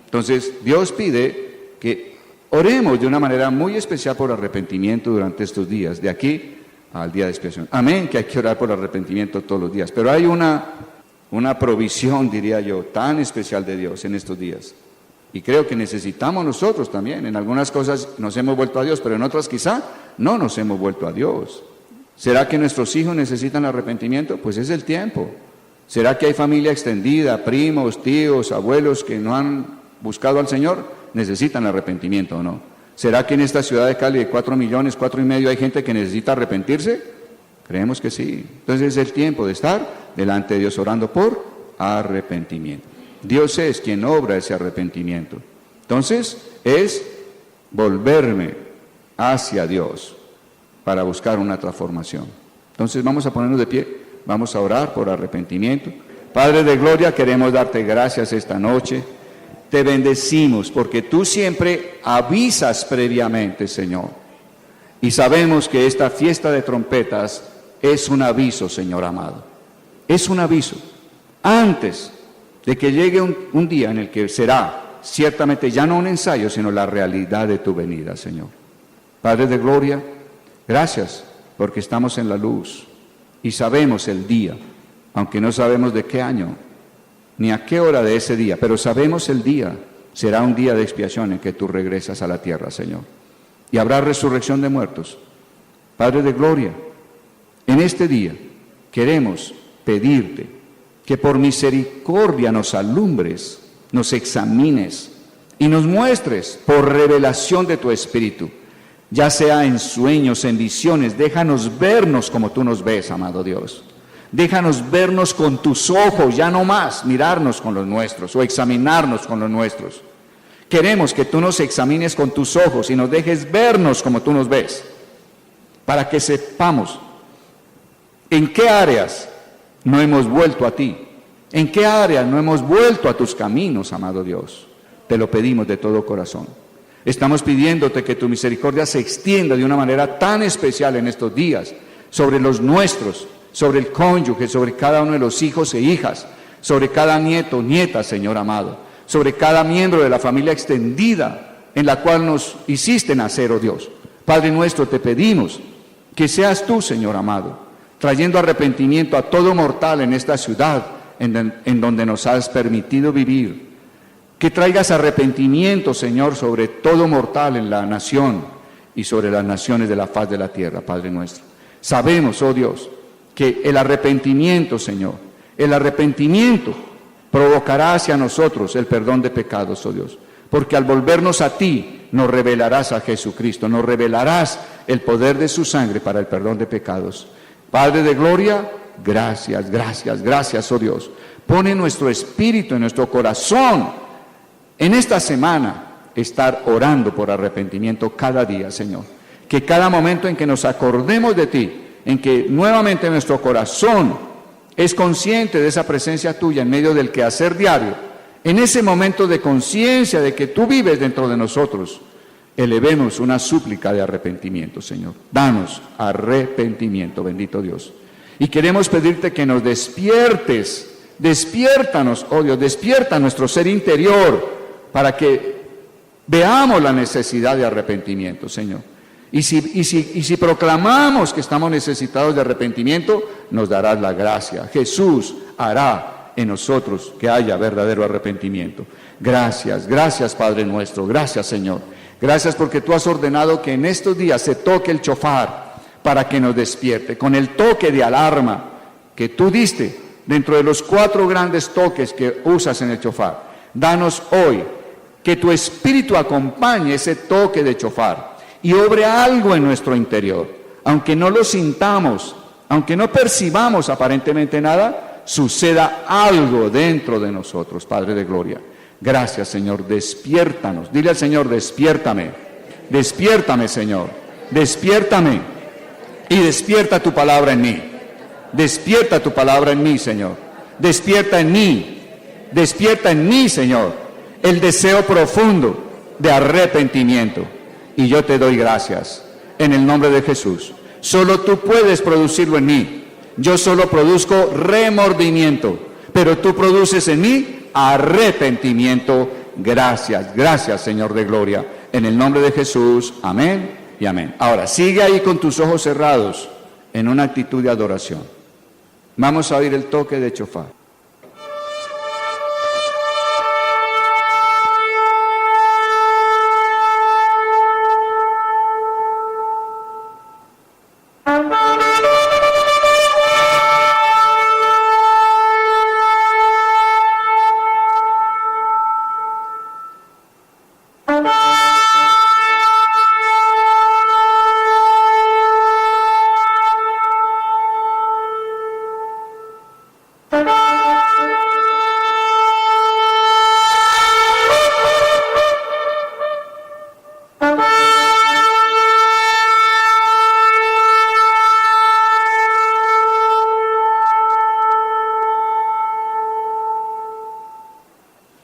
Entonces, Dios pide que oremos de una manera muy especial por arrepentimiento durante estos días, de aquí al día de expiación. Amén, que hay que orar por arrepentimiento todos los días. Pero hay una provisión, diría yo, tan especial de Dios en estos días. Y creo que necesitamos nosotros también. En algunas cosas nos hemos vuelto a Dios, pero en otras quizá no nos hemos vuelto a Dios. ¿Será que nuestros hijos necesitan arrepentimiento? Pues es el tiempo. ¿Será que hay familia extendida, primos, tíos, abuelos que no han buscado al Señor? ¿Necesitan arrepentimiento o no? ¿Será que en esta ciudad de Cali de 4 millones, 4,5 hay gente que necesita arrepentirse? Creemos que sí. Entonces es el tiempo de estar delante de Dios orando por arrepentimiento. Dios es quien obra ese arrepentimiento. Entonces es volverme hacia Dios para buscar una transformación. Entonces vamos a ponernos de pie, vamos a orar por arrepentimiento. Padre de gloria, queremos darte gracias esta noche. Te bendecimos porque tú siempre avisas previamente, Señor. Y sabemos que esta fiesta de trompetas es un aviso, Señor amado. Es un aviso. Antes de que llegue un día en el que será ciertamente ya no un ensayo, sino la realidad de tu venida, Señor. Padre de gloria, gracias porque estamos en la luz y sabemos el día, aunque no sabemos de qué año, ni a qué hora de ese día, pero sabemos el día, será un día de expiación en que tú regresas a la tierra, Señor. Y habrá resurrección de muertos. Padre de gloria, en este día queremos pedirte que por misericordia nos alumbres, nos examines y nos muestres por revelación de tu Espíritu, ya sea en sueños, en visiones. Déjanos vernos como tú nos ves, amado Dios. Déjanos vernos con tus ojos, ya no más mirarnos con los nuestros o examinarnos con los nuestros. Queremos que tú nos examines con tus ojos y nos dejes vernos como tú nos ves, para que sepamos en qué áreas no hemos vuelto a ti, en qué áreas no hemos vuelto a tus caminos, amado Dios. Te lo pedimos de todo corazón. Estamos pidiéndote que tu misericordia se extienda de una manera tan especial en estos días sobre los nuestros, sobre el cónyuge, sobre cada uno de los hijos e hijas, sobre cada nieto, nieta, Señor amado, sobre cada miembro de la familia extendida en la cual nos hiciste nacer, oh Dios. Padre nuestro, te pedimos que seas tú, Señor amado, trayendo arrepentimiento a todo mortal en esta ciudad en donde nos has permitido vivir. Que traigas arrepentimiento, Señor, sobre todo mortal en la nación y sobre las naciones de la faz de la tierra, Padre nuestro. Sabemos, oh Dios, que el arrepentimiento, Señor, el arrepentimiento provocará hacia nosotros el perdón de pecados, oh Dios, porque al volvernos a ti nos revelarás a Jesucristo, nos revelarás el poder de su sangre para el perdón de pecados. Padre de gloria, gracias, gracias, gracias, oh Dios. Pone nuestro espíritu, en nuestro corazón, en esta semana, estar orando por arrepentimiento cada día, Señor. Que cada momento en que nos acordemos de ti, en que nuevamente nuestro corazón es consciente de esa presencia tuya en medio del quehacer diario, en ese momento de conciencia de que tú vives dentro de nosotros, elevemos una súplica de arrepentimiento, Señor. Danos arrepentimiento, bendito Dios. Y queremos pedirte que nos despiertes, despiértanos, oh Dios, despierta nuestro ser interior, para que veamos la necesidad de arrepentimiento, Señor. Y si proclamamos que estamos necesitados de arrepentimiento, nos darás la gracia. Jesús hará en nosotros que haya verdadero arrepentimiento. Gracias, gracias, Padre nuestro. Gracias, Señor. Gracias porque tú has ordenado que en estos días se toque el chofar para que nos despierte. Con el toque de alarma que tú diste dentro de los 4 grandes toques que usas en el chofar. Danos hoy que tu Espíritu acompañe ese toque de chofar y obre algo en nuestro interior. Aunque no lo sintamos, aunque no percibamos aparentemente nada, suceda algo dentro de nosotros, Padre de gloria. Gracias, Señor, despiértanos. Dile al Señor, despiértame. Despiértame, Señor. Despiértame. Y despierta tu palabra en mí. Despierta tu palabra en mí, Señor. Despierta en mí. Despierta en mí, Señor, el deseo profundo de arrepentimiento. Y yo te doy gracias en el nombre de Jesús. Solo tú puedes producirlo en mí. Yo solo produzco remordimiento, pero tú produces en mí arrepentimiento. Gracias, gracias, Señor de gloria. En el nombre de Jesús, amén y amén. Ahora, sigue ahí con tus ojos cerrados en una actitud de adoración. Vamos a oír el toque de chofar.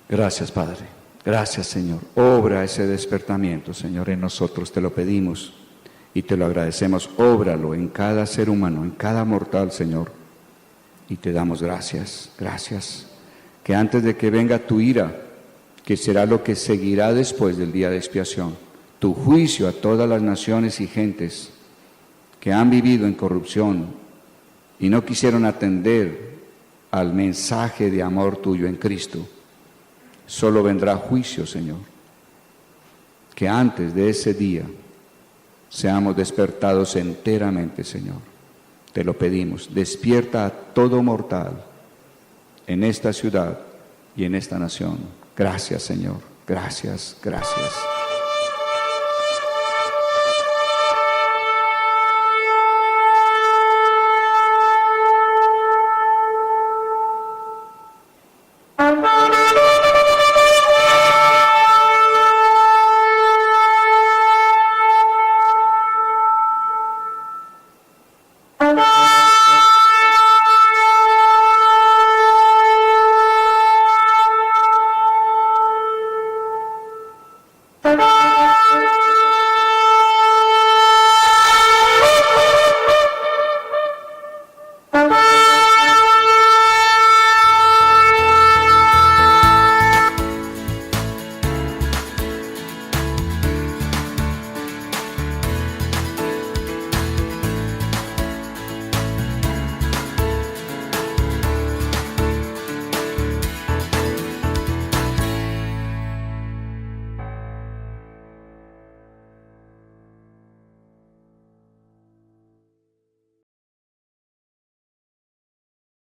Gracias, Padre. Gracias, Señor. Obra ese despertamiento, Señor, en nosotros. Te lo pedimos y te lo agradecemos. Óbralo en cada ser humano, en cada mortal, Señor. Y te damos gracias, gracias. Que antes de que venga tu ira, que será lo que seguirá después del día de expiación, tu juicio a todas las naciones y gentes que han vivido en corrupción y no quisieron atender al mensaje de amor tuyo en Cristo, solo vendrá juicio, Señor. Que antes de ese día seamos despertados enteramente, Señor. Te lo pedimos. Despierta a todo mortal en esta ciudad y en esta nación. Gracias, Señor. Gracias, gracias.